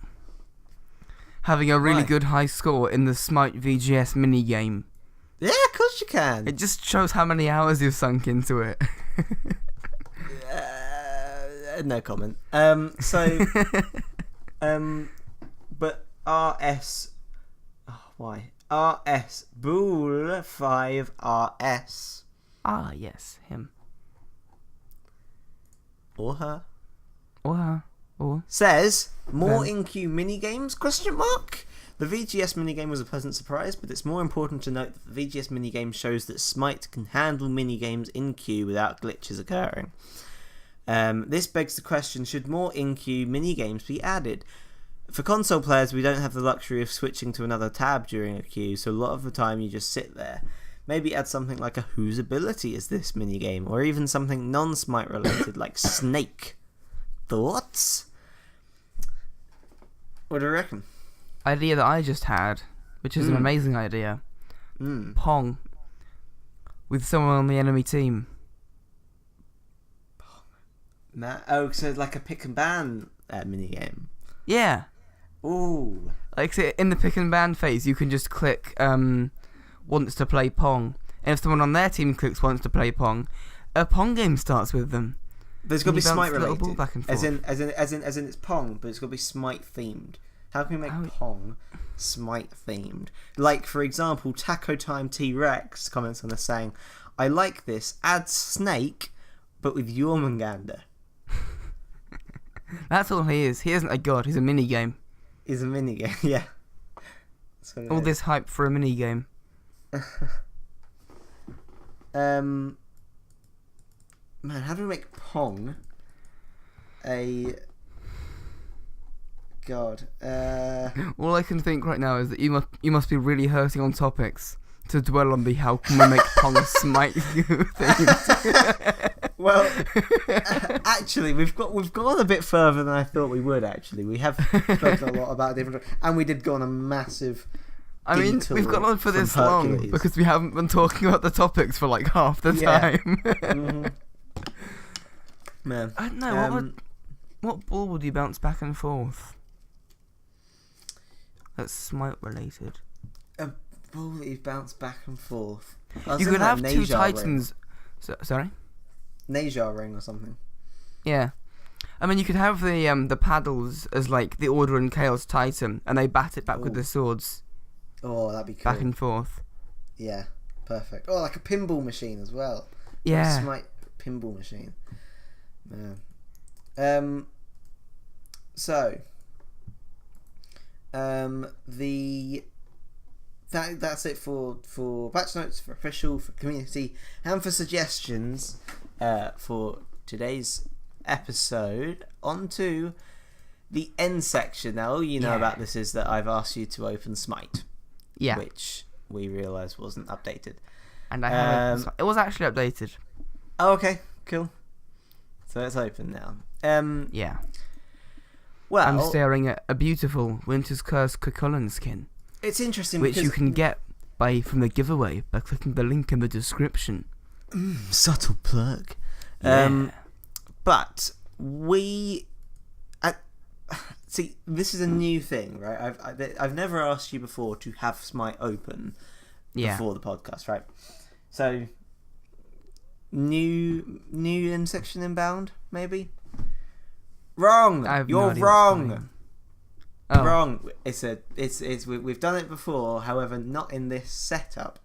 Having a really good high score in the SMITE VGS mini game. Yeah, of course you can. It just shows how many hours you've sunk into it. No comment. But RS. Oh, why? RS Bool 5 RS. Ah, yes, him. Or her. Or her. Or... Says, more in-queue minigames? Question mark? The VGS minigame was a pleasant surprise, but it's more important to note that the VGS minigame shows that SMITE can handle minigames in queue without glitches occurring. This begs the question, should more in-queue minigames be added? For console players, we don't have the luxury of switching to another tab during a queue, so a lot of the time you just sit there. Maybe add something like a whose ability is this minigame, or even something non-SMITE related like Snake. Thoughts? What do you reckon? Idea that I just had, which is an amazing idea. Pong. with someone on the enemy team. So like a pick and ban minigame. Yeah. Ooh. Like, say, in the pick and ban phase, you can just click wants to play Pong. And if someone on their team clicks wants to play Pong, a Pong game starts with them. There's got to be Smite related. Ball back and forth. As in it's Pong, but it's got to be Smite themed. How can we make Pong Smite themed? Like, for example, Taco Time T-Rex comments on this saying, I like this, add Snake, but with Jormungandr. That's all he is. He isn't a god, he's a minigame. He's a minigame, yeah. All this hype for a minigame. Man, how do we make Pong a... God. All I can think right now is that you must be really hurting on topics to dwell on the how can we make Pong a Smite thing. Well, actually, we've gone a bit further than I thought we would. Actually, we have spoken a lot about different, and we did go on a massive. I mean, we've gone on for this long because we haven't been talking about the topics for like half the time. Mm-hmm. Man, I don't know what ball would you bounce back and forth? That's Smite related. A ball that you bounce back and forth. You could have two Titans. Sorry. Najar ring or something. Yeah, I mean you could have the paddles as like the Order and Chaos Titan, and they bat it back with the swords. Oh, that'd be cool. Back and forth. Yeah, perfect. Oh, like a pinball machine as well. Yeah. A Smite pinball machine. Yeah. So. That's it for patch notes, for official, for community, and for suggestions for today's episode. On to the end section. Now, all you know about this is that I've asked you to open Smite. Yeah. Which we realised wasn't updated. And I haven't. It was actually updated. Oh, okay. Cool. So it's open now. Yeah. Well, I'm staring at a beautiful Winter's Curse Cucullin skin. It's interesting which you can get from the giveaway by clicking the link in the description. Subtle plug. Yeah. But we... see, this is a new thing, right? I've never asked you before to have Smite open before the podcast, right? So, new in section inbound, maybe? Wrong! You're wrong! Wrong. We've done it before, however, not in this setup.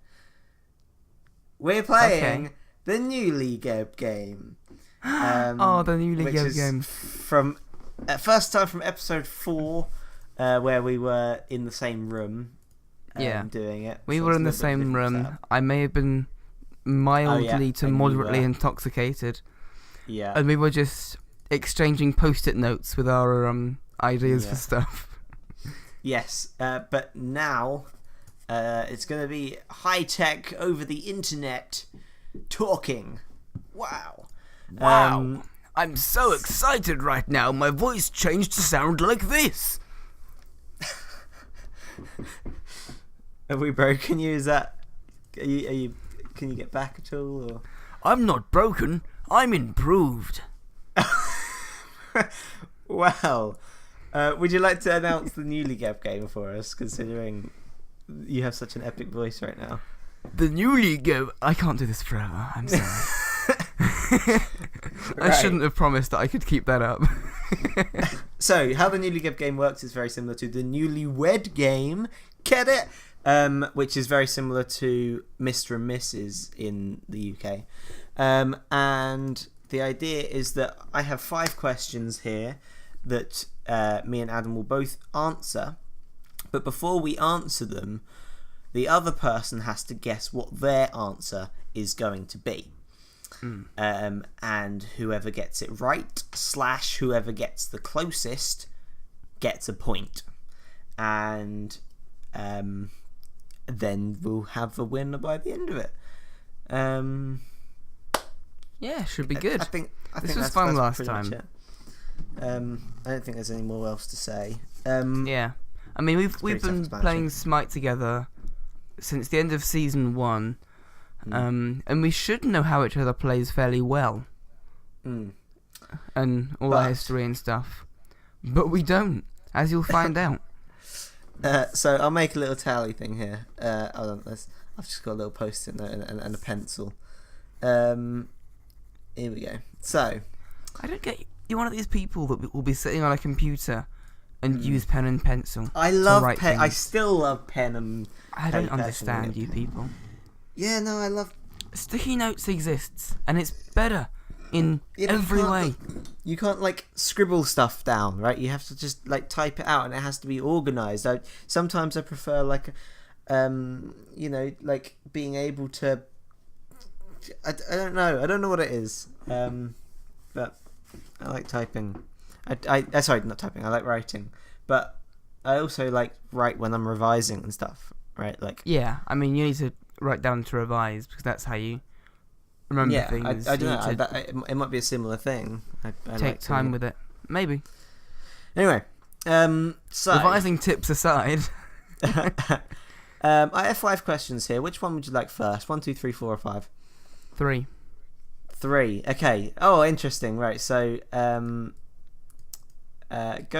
We're playing the new League game. The new League game. First time from episode 4, where we were in the same room. Doing it. We were in the same room. Setup. I may have been mildly to moderately intoxicated. Yeah. And we were just exchanging post-it notes with our ideas for stuff. Yes, but now it's going to be high-tech, over the internet, talking. Wow. I'm so excited right now, my voice changed to sound like this. Have we broken you? Is that... Are you can you get back at all? Or? I'm not broken, I'm improved. Wow. Would you like to announce the new League game for us, considering you have such an epic voice right now? The new League game... I can't do this forever, I'm sorry. I shouldn't have promised that I could keep that up. So, how the new League game works is very similar to the Newlywed game. Get it? Which is very similar to Mr. and Mrs. in the UK. And the idea is that I have 5 questions here that me and Adam will both answer, but before we answer them, the other person has to guess what their answer is going to be. And whoever gets it right / whoever gets the closest gets a point, and then we'll have a winner by the end of it. Yeah, should be good. I think this was fun last time. I don't think there's any more else to say. Yeah, I mean we've been playing Smite together since the end of season 1, And we should know how each other plays fairly well. And all our history and stuff. But we don't, as you'll find out. So I'll make a little tally thing here. Hold on, I've just got a little post-it note and a pencil. Here we go. So I don't get you're one of these people that will be sitting on a computer and use pen and pencil. I love pen. I still love pen and. I don't understand you people. Yeah, no, I love. Sticky notes exists, and it's better in every way. You can't like scribble stuff down, right? You have to just like type it out, and it has to be organised. Sometimes I prefer like, like being able to. I don't know. I don't know what it is. But I like typing. Sorry, not typing. I like writing, but I also like write when I'm revising and stuff, right? Like yeah, I mean you need to write down to revise because that's how you remember things. I don't know. It might be a similar thing. I take like time with it, maybe. Anyway, so revising tips aside, I have 5 questions here. Which one would you like first? 1, 2, 3, 4, or 5? 3. 3. Okay. Oh, interesting. Right. So, going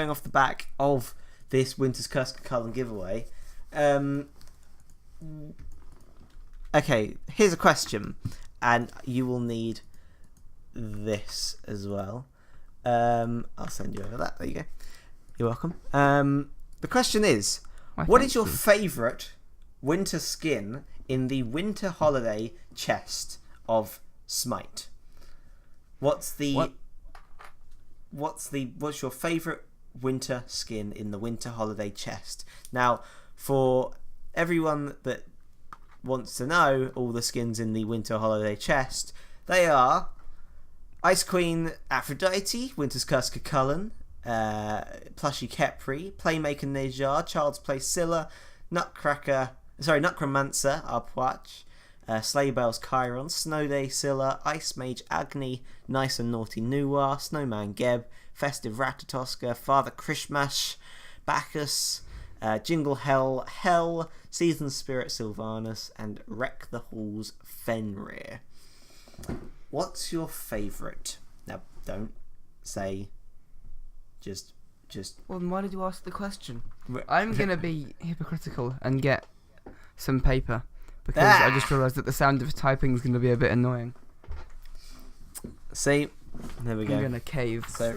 off the back of this Winter's Curse Cullen giveaway, okay, here's a question, and you will need this as well. I'll send you over that. There you go. You're welcome. The question is, what is your favourite winter skin in the winter holiday chest of SMITE? What's your favourite winter skin in the winter holiday chest? Now, for everyone that wants to know all the skins in the winter holiday chest, they are Ice Queen Aphrodite, Winter's Curse Cullen, Plushy Kepri, Playmaker Nejar, Child's Play Scylla, Necromancer Arpwatch, Sleigh Bells Chiron, Snow Day Scylla, Ice Mage Agni, Nice and Naughty Nuar, Snowman Geb, Festive Ratatoska, Father Krishmash, Bacchus, Jingle Hell, Season Spirit Sylvanus, and Wreck the Halls Fenrir. What's your favourite? Now, don't say just. Well, then why did you ask the question? I'm gonna be hypocritical and get some paper because I just realised that the sound of typing is gonna be a bit annoying. See, there we go. I'm gonna cave. So.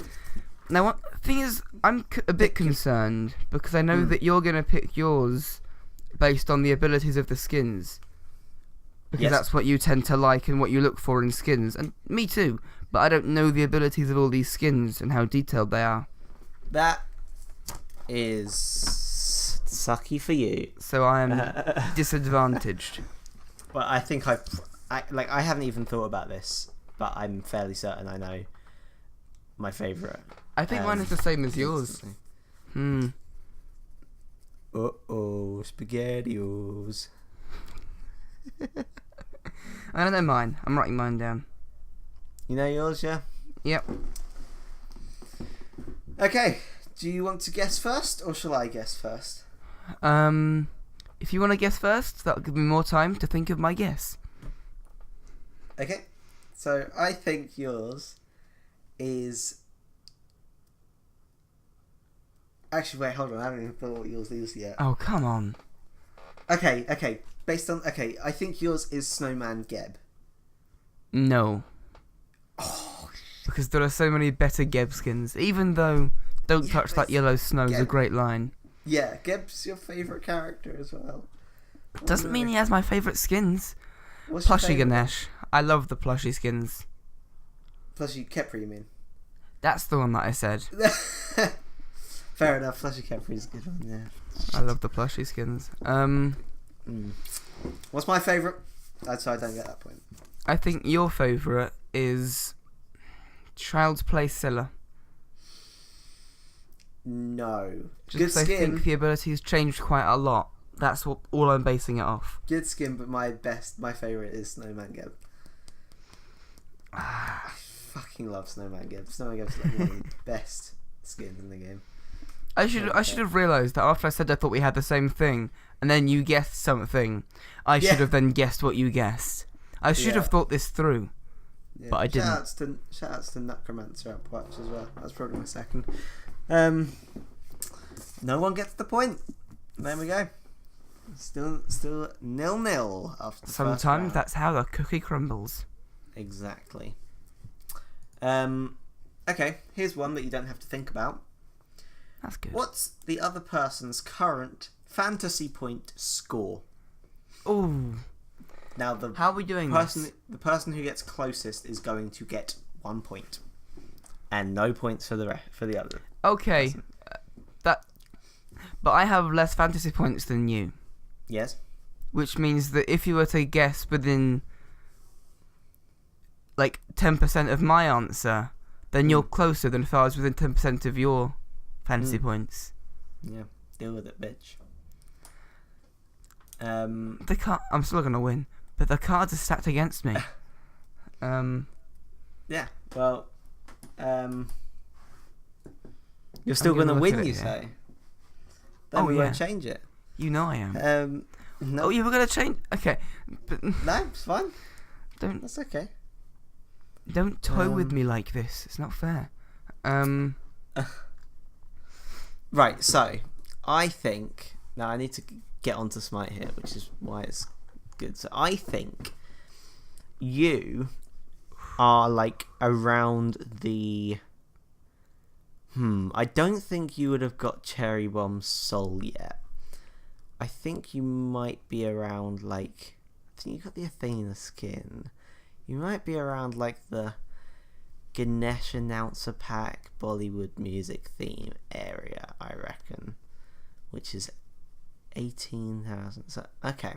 Now, what thing is, I'm a bit concerned because I know that you're going to pick yours based on the abilities of the skins. Because that's what you tend to like and what you look for in skins. And me too. But I don't know the abilities of all these skins and how detailed they are. That is sucky for you. So I am disadvantaged. Well, I think I haven't even thought about this, but I'm fairly certain I know my favourite. I think mine is the same as yours. Uh-oh, SpaghettiOs. I don't know mine. I'm writing mine down. You know yours, yeah? Yep. Okay, do you want to guess first, or shall I guess first? If you want to guess first, that'll give me more time to think of my guess. Okay, so I think yours is... Actually, wait, hold on. I haven't even thought what yours is yet. Oh, come on. Okay. I think yours is Snowman Geb. No. Oh, because there are so many better Geb skins. Even though Don't Touch That Yellow Snow is a great line. Yeah, Geb's your favourite character as well. Doesn't mean he has my favourite skins. What's Plushie Ganesh. I love the plushie skins. Plushie Kepri, you mean? That's the one that I said. Fair enough, Plushie Kepri is a good one, yeah. I love the plushie skins. What's my favourite? So I don't get that point. I think your favourite is Child's Play Scylla. No. Just Good skin. I think the abilities changed quite a lot. That's all I'm basing it off. Good skin, but my favourite is Snowman Geb. I fucking love Snowman Geb. Snowman Geb's like one of the best skins in the game. I should have realised that after I said I thought we had the same thing, and then you guessed something, I should have then guessed what you guessed. I should have thought this through, but I didn't. Shout-outs to Necromancer at Watch as well. That's probably my second. No one gets the point. There we go. Still 0-0 after the Sometimes first round. that's how the cookie crumbles. Exactly. Okay, here's one that you don't have to think about. That's good. What's the other person's current fantasy point score? Ooh. Now how are we doing this? The person who gets closest is going to get 1 point, and no points for the other. Okay, but I have less fantasy points than you. Yes. Which means that if you were to guess within like 10% of my answer, then you're closer than if I was within 10% of your fantasy points. Yeah, deal with it, bitch. I'm still gonna win, but the cards are stacked against me. Yeah, well, you're still gonna win, you say? Then we won't change it. You know I am. No. Oh, you were gonna change? Okay, but no, it's fine. That's okay. Don't toy with me like this. It's not fair. Right, so I think now I need to get onto Smite here, which is why it's good. So I think you are like around the. I don't think you would have got Cherry Bomb's soul yet. I think you might be around like. I think you got the Athena skin. You might be around like the Ganesh Announcer Pack Bollywood music theme area, I reckon, which is 18,000. So okay,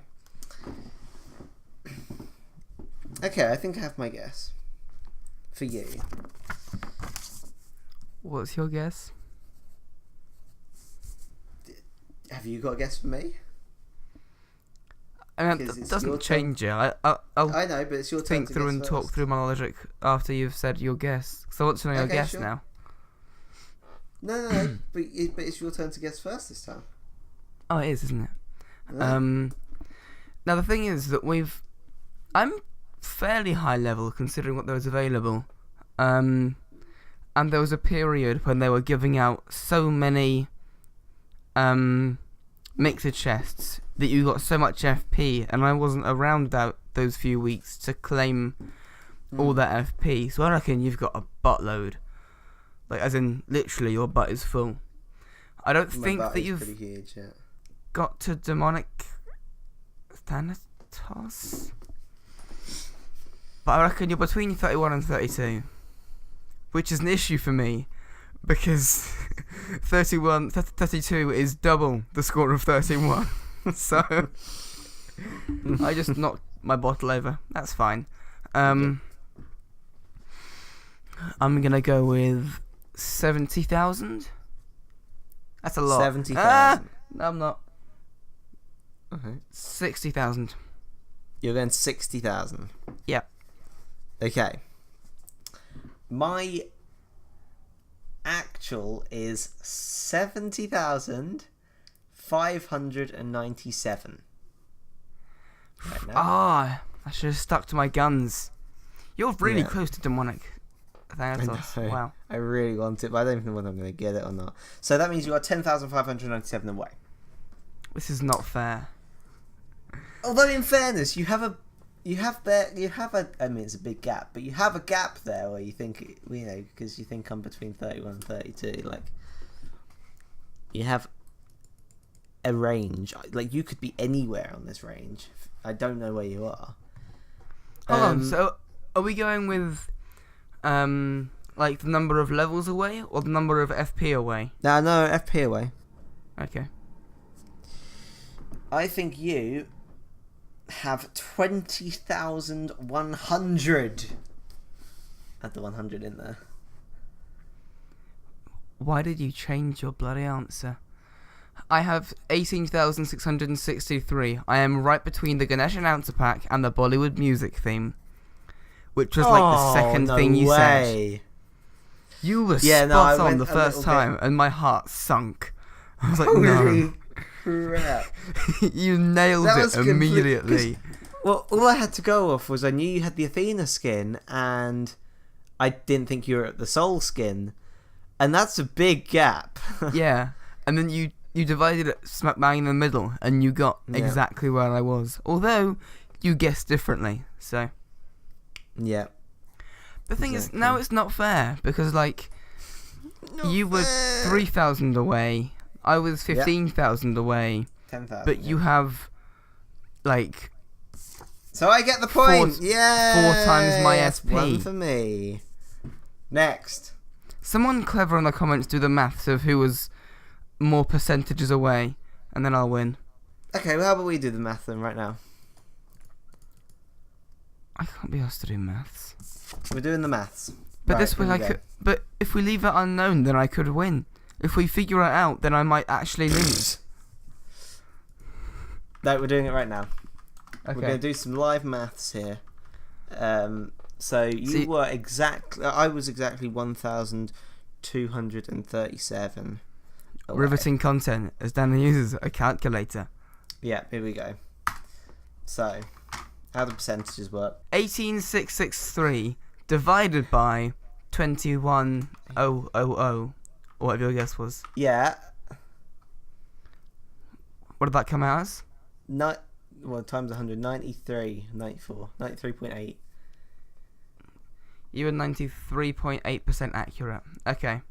I think I have my guess for you. What's your guess? Have you got a guess for me? I mean, that doesn't change it. I know, but it's your turn think to through guess and first. talk through my logic after you've said your guess. So I want to know your guess sure. now. No, but it's your turn to guess first this time. Oh, it is, isn't it? Yeah. Now the thing is that I'm fairly high level considering what there was available. And there was a period when they were giving out so many mixer chests that you got so much FP, and I wasn't around those few weeks to claim all that FP. So I reckon you've got a buttload, like as in literally your butt is full. I don't think that you've pretty huge, yeah. got to demonic Thanatos, but I reckon you're between 31 and 32, which is an issue for me because 32 is double the score of 31. So I just knocked my bottle over. That's fine. I'm gonna go with 70,000. That's a lot. 70,000. No, I'm not. Okay. 60,000. You're going 60,000. Yeah. Okay. My actual is 70,597. Right now. I should have stuck to my guns. You're really Yeah. close to demonic Thanatos. I know. Wow. I really want it, but I don't even know whether I'm going to get it or not. So that means you are 10,597 away. This is not fair. Although in fairness, you have a I mean, it's a big gap, but you have a gap there where you think, because you think I'm between 31 and 32, like, you have a range. Like, you could be anywhere on this range. I don't know where you are. Hold on, so are we going with, like, the number of levels away, or the number of FP away? No, FP away. Okay. I think you have 20,100. Add the 100 in there. Why did you change your bloody answer? I have 18,663. I am right between the Ganesh Announcer Pack and the Bollywood music theme, which was like the second thing you said. You were spot on the first time, and my heart sunk. I was like, no. Crap. You nailed it immediately. Well, all I had to go off was I knew you had the Athena skin, and I didn't think you were at the Soul skin, and that's a big gap. Yeah, and then you divided it smack bang in the middle, and you got exactly where I was. Although you guessed differently, so. Yeah. The thing is, now it's not fair because you were 3,000 away, I was 15,000 away, 10,000. but you have So I get the point. Yeah. 4 times my SP. One for me. Next. Someone clever in the comments do the maths of who was more percentages away, and then I'll win. Okay, well, how about we do the math then right now? I can't be asked to do maths. We're doing the maths. But right, this way I could. But if we leave it unknown, then I could win. If we figure it out, then I might actually lose. No, we're doing it right now. Okay. We're going to do some live maths here. So you were exactly. I was exactly 1,237. away. Riveting content, as Danny uses a calculator. Yeah, here we go. So, how do percentages work? 18,663 divided by 21,000, or whatever your guess was. Yeah. What did that come out as? Times 100, 93, 94, 93.8. You were 93.8% accurate. Okay.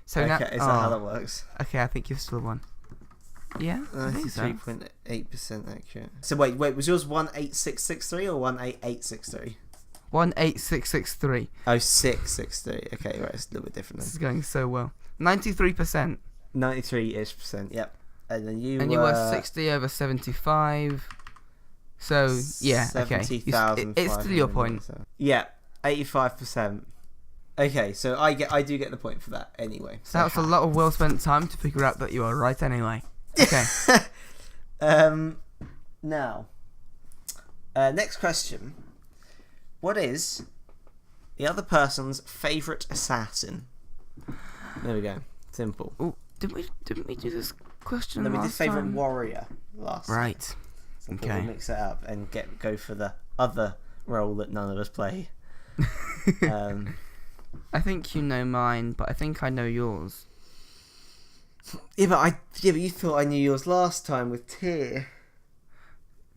So now, is that how that works? Okay, I think you've still won. Yeah, I think so. 93.8% accurate. So wait, was yours 18663 or 18863? 18663. Oh, 663. Okay, right, it's a little bit different then. This is going so well. 93%. 93-ish%, yep. And then you were 60 over 75. So, yeah, okay. It's still your point. Yeah, 85%. Okay, so I do get the point for that anyway. So that's a lot of well spent time to figure out that you are right anyway. Okay. Now, next question. What is the other person's favourite assassin? There we go. Simple. Oh, didn't we do this question last time? We did favourite warrior last time. Right. Okay. Okay. We'll mix it up and go for the other role that none of us play. I think you know mine, but I think I know yours. Yeah, but you thought I knew yours last time with Tyr.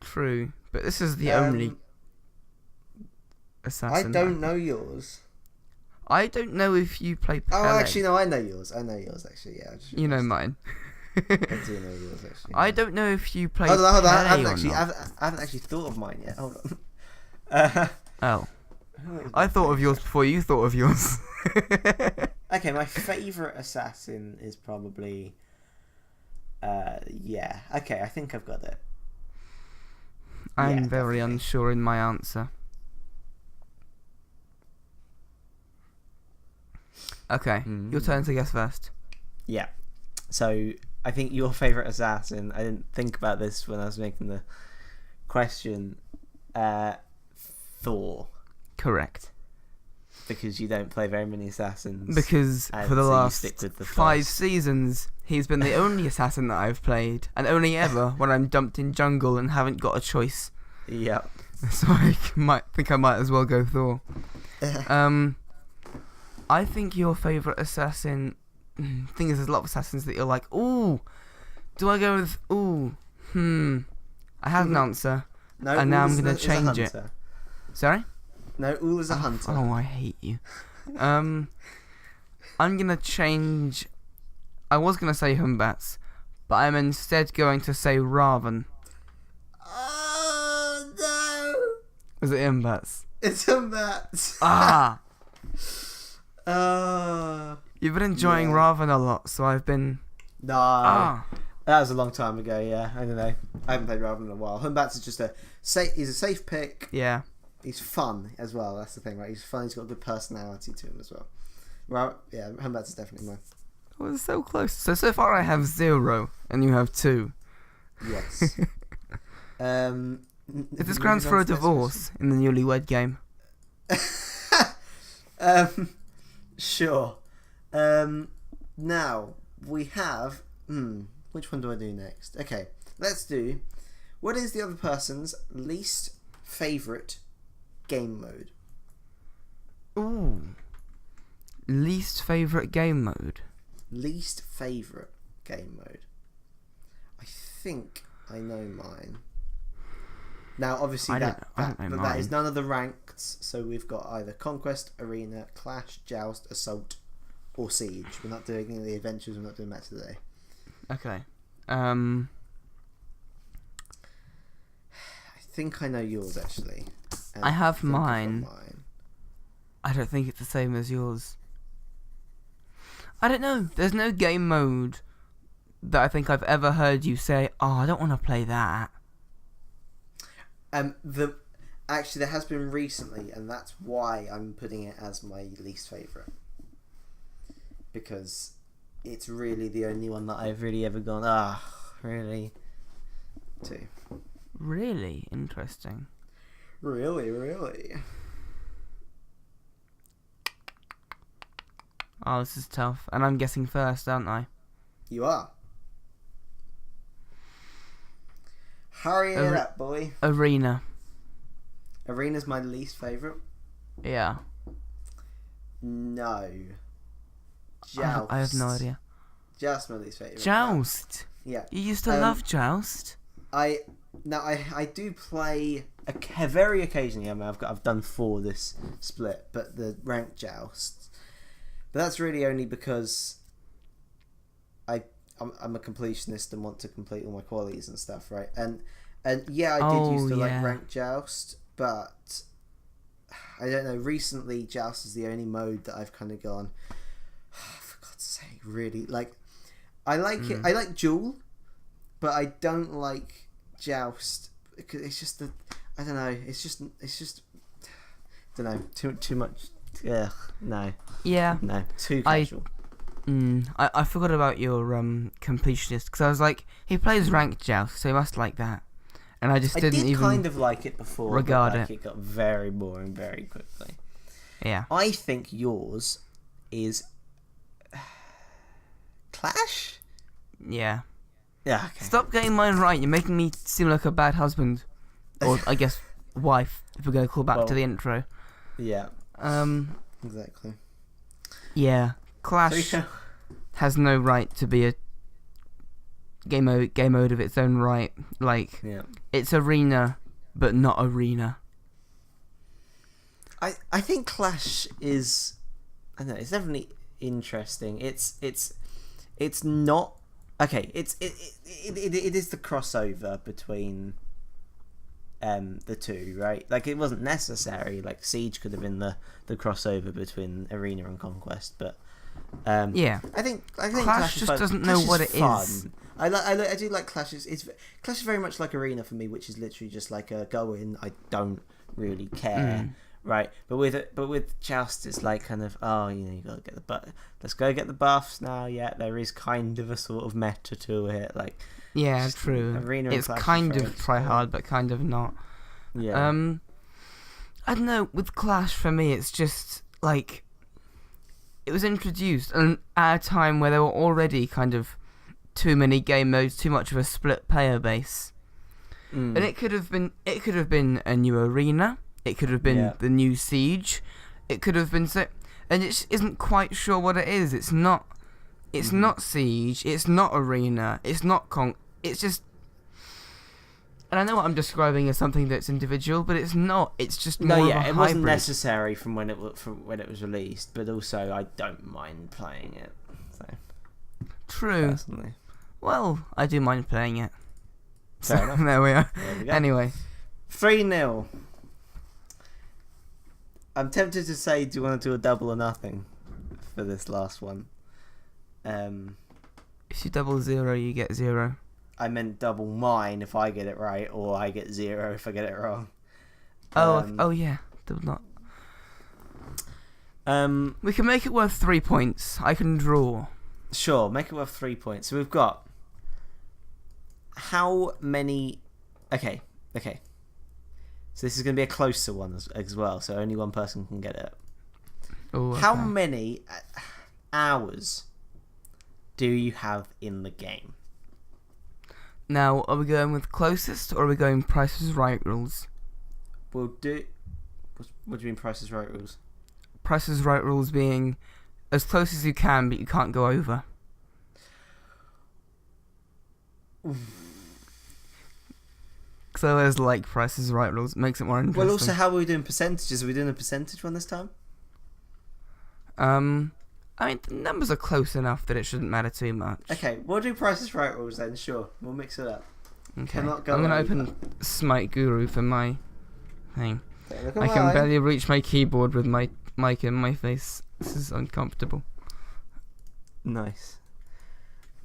True, but this is the only assassin. I don't know yours. I don't know if you play Purley. Oh, actually, no, I know yours. Actually, yeah. You know mine. I do know yours, actually. I don't know if you play Hold on. I Purley haven't actually thought of mine yet. Hold on. Oh. I thought of yours before you thought of yours. Okay, my favourite assassin is probably... yeah. Okay, I think I've got it. I'm very unsure in my answer. Okay, your turn to guess first. Yeah. So, I think your favourite assassin... I didn't think about this when I was making the question. Thor. Correct. Because you don't play very many assassins. Because for the last 5 first. seasons, he's been the only assassin that I've played, and only ever when I'm dumped in jungle and haven't got a choice. Yep. So I might as well go Thor. I think your favourite assassin... thing is, there's a lot of assassins that you're like, ooh, do I go with... ooh, I had an answer, No, and now I'm going to change it. Sorry? No, Ul is a hunter. Oh, I hate you. I'm going to change... I was going to say Humbats, but I'm instead going to say Raven. Oh, no! Is it Humbats? It's Humbats. Ah! Oh. You've been enjoying Raven a lot, so I've been... No. Ah! That was a long time ago, yeah. I don't know. I haven't played Raven in a while. Humbats is just he's a safe pick. Yeah. He's fun as well, that's the thing, right? He's fun, he's got a good personality to him as well. Well, yeah, Humbats is definitely mine. I was so close. So far I have 0, and you have 2. Yes. Is this grounds for a divorce in the newlywed game? Sure. Now, we have... which one do I do next? Okay, let's do... What is the other person's least favourite game mode. Ooh. Least favourite game mode. Least favourite game mode. I think I know mine. Now, obviously, that is none of the ranked. So we've got either Conquest, Arena, Clash, Joust, Assault, or Siege. We're not doing any of the adventures. We're not doing that today. Okay. I think I know yours, actually. I have mine. I don't think it's the same as yours. I don't know. There's no game mode that I think I've ever heard you say, "Oh, I don't want to play that." Actually, there has been recently, and that's why I'm putting it as my least favourite, because it's really the only one that I've really ever gone, really, to. Really interesting. Really. Oh, this is tough, and I'm guessing first, aren't I? You are. Hurry it up, boy. Arena. Arena's my least favourite. Yeah. No. Joust. I have no idea. Joust my least favourite. Joust? Yeah. You used to love Joust? I do play very occasionally. I mean, I've done 4 this split, but the ranked Jousts. But that's really only because I'm a completionist and want to complete all my qualities and stuff, right? And yeah, I did used to like ranked Joust, but I don't know. Recently, Joust is the only mode that I've kind of gone, for God's sake, really? Like, I like it. I like Duel, but I don't like Joust because it's just I don't know. It's just I don't know. Too much. Yeah. No. Yeah. No. Too casual. I forgot about your completionist because I was like, he plays ranked Joust, so he must like that, and I just didn't even kind of like it before. Regard but it got very boring very quickly. Yeah. I think yours is Clash. Yeah. Yeah. Okay. Stop getting mine right. You're making me seem like a bad husband, or I guess wife, if we're going to call back to the intro. Yeah. Exactly. Yeah. Clash has no right to be a game mode of its own right. Like, it's Arena, but not Arena. I think Clash is, I don't know, it's definitely interesting. It's not okay. It is the crossover between the two, right? Like, it wasn't necessary. Like, Siege could have been the crossover between Arena and Conquest, but I think Clash just doesn't know what it is. I do like Clash. Clash is very much like Arena for me, which is literally just like a go in. I don't really care, right? But with Joust, it's like kind of you gotta get let's go get the buffs now. Yeah, there is kind of a sort of meta to it, like. Yeah, true. Arena it's kind of try hard, but kind of not. Yeah. I don't know. With Clash, for me, it's just like it was introduced at a time where there were already kind of too many game modes, too much of a split player base, and it could have been a new Arena. It could have been the new Siege. It could have been and it just isn't quite sure what it is. It's not. It's not Siege. It's not Arena. It's not It's just. And I know what I'm describing as something that's individual, but it's not. It's just more of a hybrid. It wasn't necessary from when it was released, but also I don't mind playing it. So. True. Personally. Well, I do mind playing it. Fair enough. There we are. There we go. Anyway. 3-0. I'm tempted to say, do you want to do a double or nothing for this last one? If you double 0, you get 0. I meant double mine if I get it right, or I get 0 if I get it wrong. Oh yeah, double not. We can make it worth 3 points. I can draw. Sure, make it worth 3 points. So we've got how many? Okay. So this is going to be a closer one as well. So only one person can get it. Ooh, okay. How many hours do you have in the game? Now, are we going with closest or are we going Price is Right rules? we'll do. What do you mean, Price is Right rules? Price is Right rules being as close as you can, but you can't go over. So there's like Price is Right rules. It makes it more interesting. Well, also, how are we doing percentages? Are we doing a percentage one this time? I mean, the numbers are close enough that it shouldn't matter too much. Okay, we'll do Price is Right rules then. Sure, we'll mix it up. Okay. I'm going to open SMITE Guru for my thing. I can barely reach my keyboard with my mic in my face. This is uncomfortable. Nice.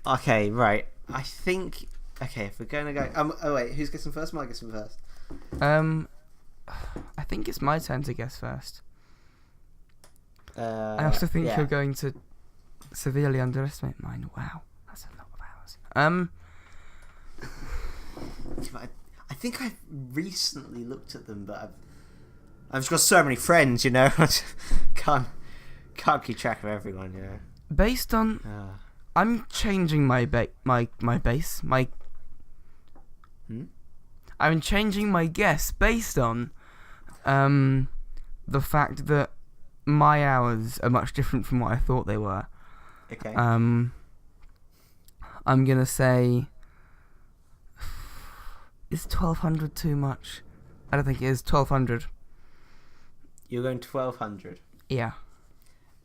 Okay, right. I think. Okay, if we're gonna go. Oh wait, who's guessing first? Am I guessing first? I think it's my turn to guess first. I also think you're going to severely underestimate mine. Wow, that's a lot of hours. I think I've recently looked at them, but I've just got so many friends, you know. I can't keep track of everyone, you know. Based on, I'm changing my base. I'm changing my guess based on, the fact that my hours are much different from what I thought they were. Okay. I'm gonna say, is 1200 too much? I don't think it is. 1200. You're going 1200. Yeah.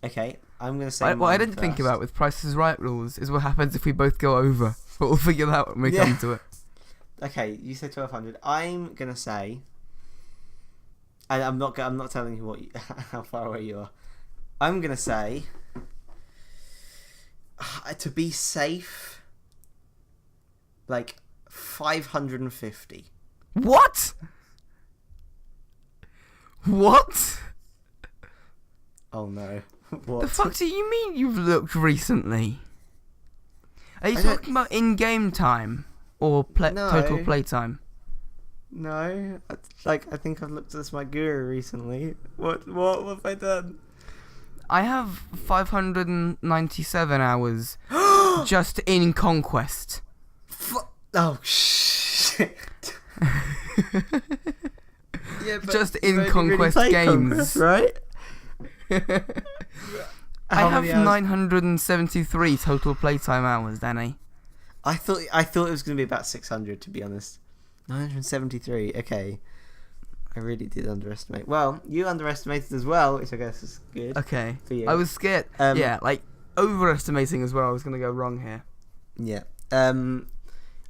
Okay, I'm gonna say. What I didn't think about with Price is Right rules is what happens if we both go over. But we'll figure that out when we come to it. Okay, you said 1200. I'm gonna say. And I'm not telling you how far away you are. I'm gonna say. To be safe. Like 550. What? What? Oh no. What? The fuck do you mean you've looked recently? Are you talking about in-game time or total playtime? No, I think I've looked at my guru recently. What have I done? I have 597 hours just in Conquest. Oh shit! Yeah, but just in Conquest really games, Conquest, right? I have 973 total playtime hours, Danny. I thought it was going to be about 600, to be honest. 973. Okay, I really did underestimate. Well, you underestimated as well, which I guess is good. Okay, for you. I was scared. Yeah, like overestimating as well. I was going to go wrong here. Yeah.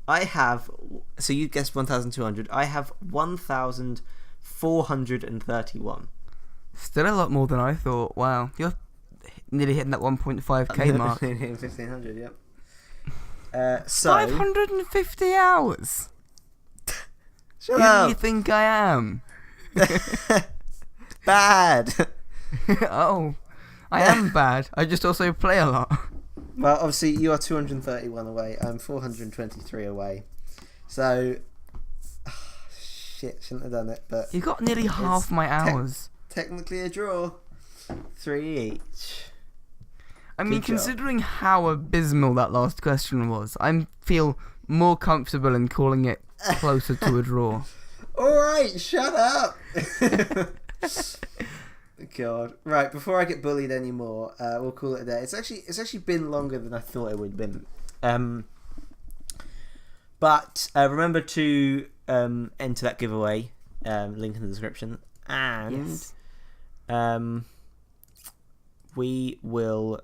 I have. So you guessed 1,200. I have 1,431. Still a lot more than I thought. Wow, you're nearly hitting that 1.5k mark. Nearly hitting 1,500. Yep. So 550 hours. Shut Who up. do you think I am? Bad. Oh, I am bad. I just also play a lot. Well, obviously you are 231 away. I'm 423 away. So, shit, shouldn't have done it. But you got nearly half my hours. Technically a draw. 3 each. I mean, considering how abysmal that last question was, I feel more comfortable in calling it closer to a draw. Alright, shut up! God. Right, before I get bullied anymore, we'll call it a day. It's actually been longer than I thought it would have been. But remember to enter that giveaway, link in the description. And yes. We will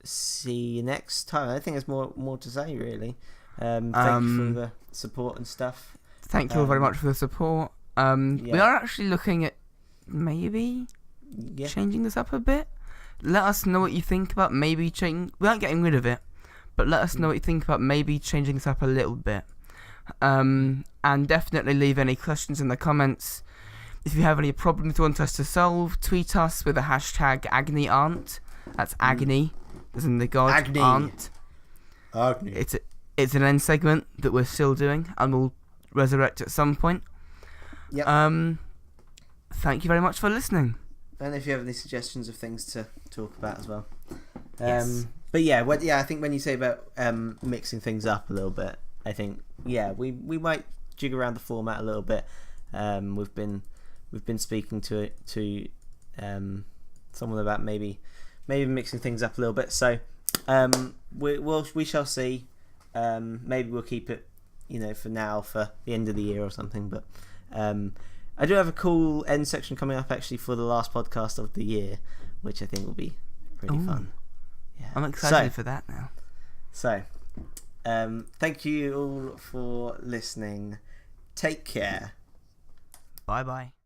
see you next time. I think there's more to say, really. Thank you for the support and stuff. Thank you all very much for the support. We are actually looking at maybe changing this up a bit. Let us know what you think about maybe changing. We aren't getting rid of it, but let us know what you think about maybe changing this up a little bit. And definitely leave any questions in the comments. If you have any problems you want us to solve, tweet us with the hashtag AgonyAunt. That's agony, as in the god Agony. aunt. Agony. It's an end segment that we're still doing and we'll resurrect at some point. Yep. Thank you very much for listening. And if you have any suggestions of things to talk about as well. Yes. But yeah, I think when you say about mixing things up a little bit, I think we might jig around the format a little bit. We've been speaking to someone about maybe mixing things up a little bit. So we shall see. Maybe we'll keep it, for now, for the end of the year or something. But I do have a cool end section coming up actually for the last podcast of the year, which I think will be really fun. Yeah. I'm excited for that now. So, thank you all for listening. Take care. Bye bye.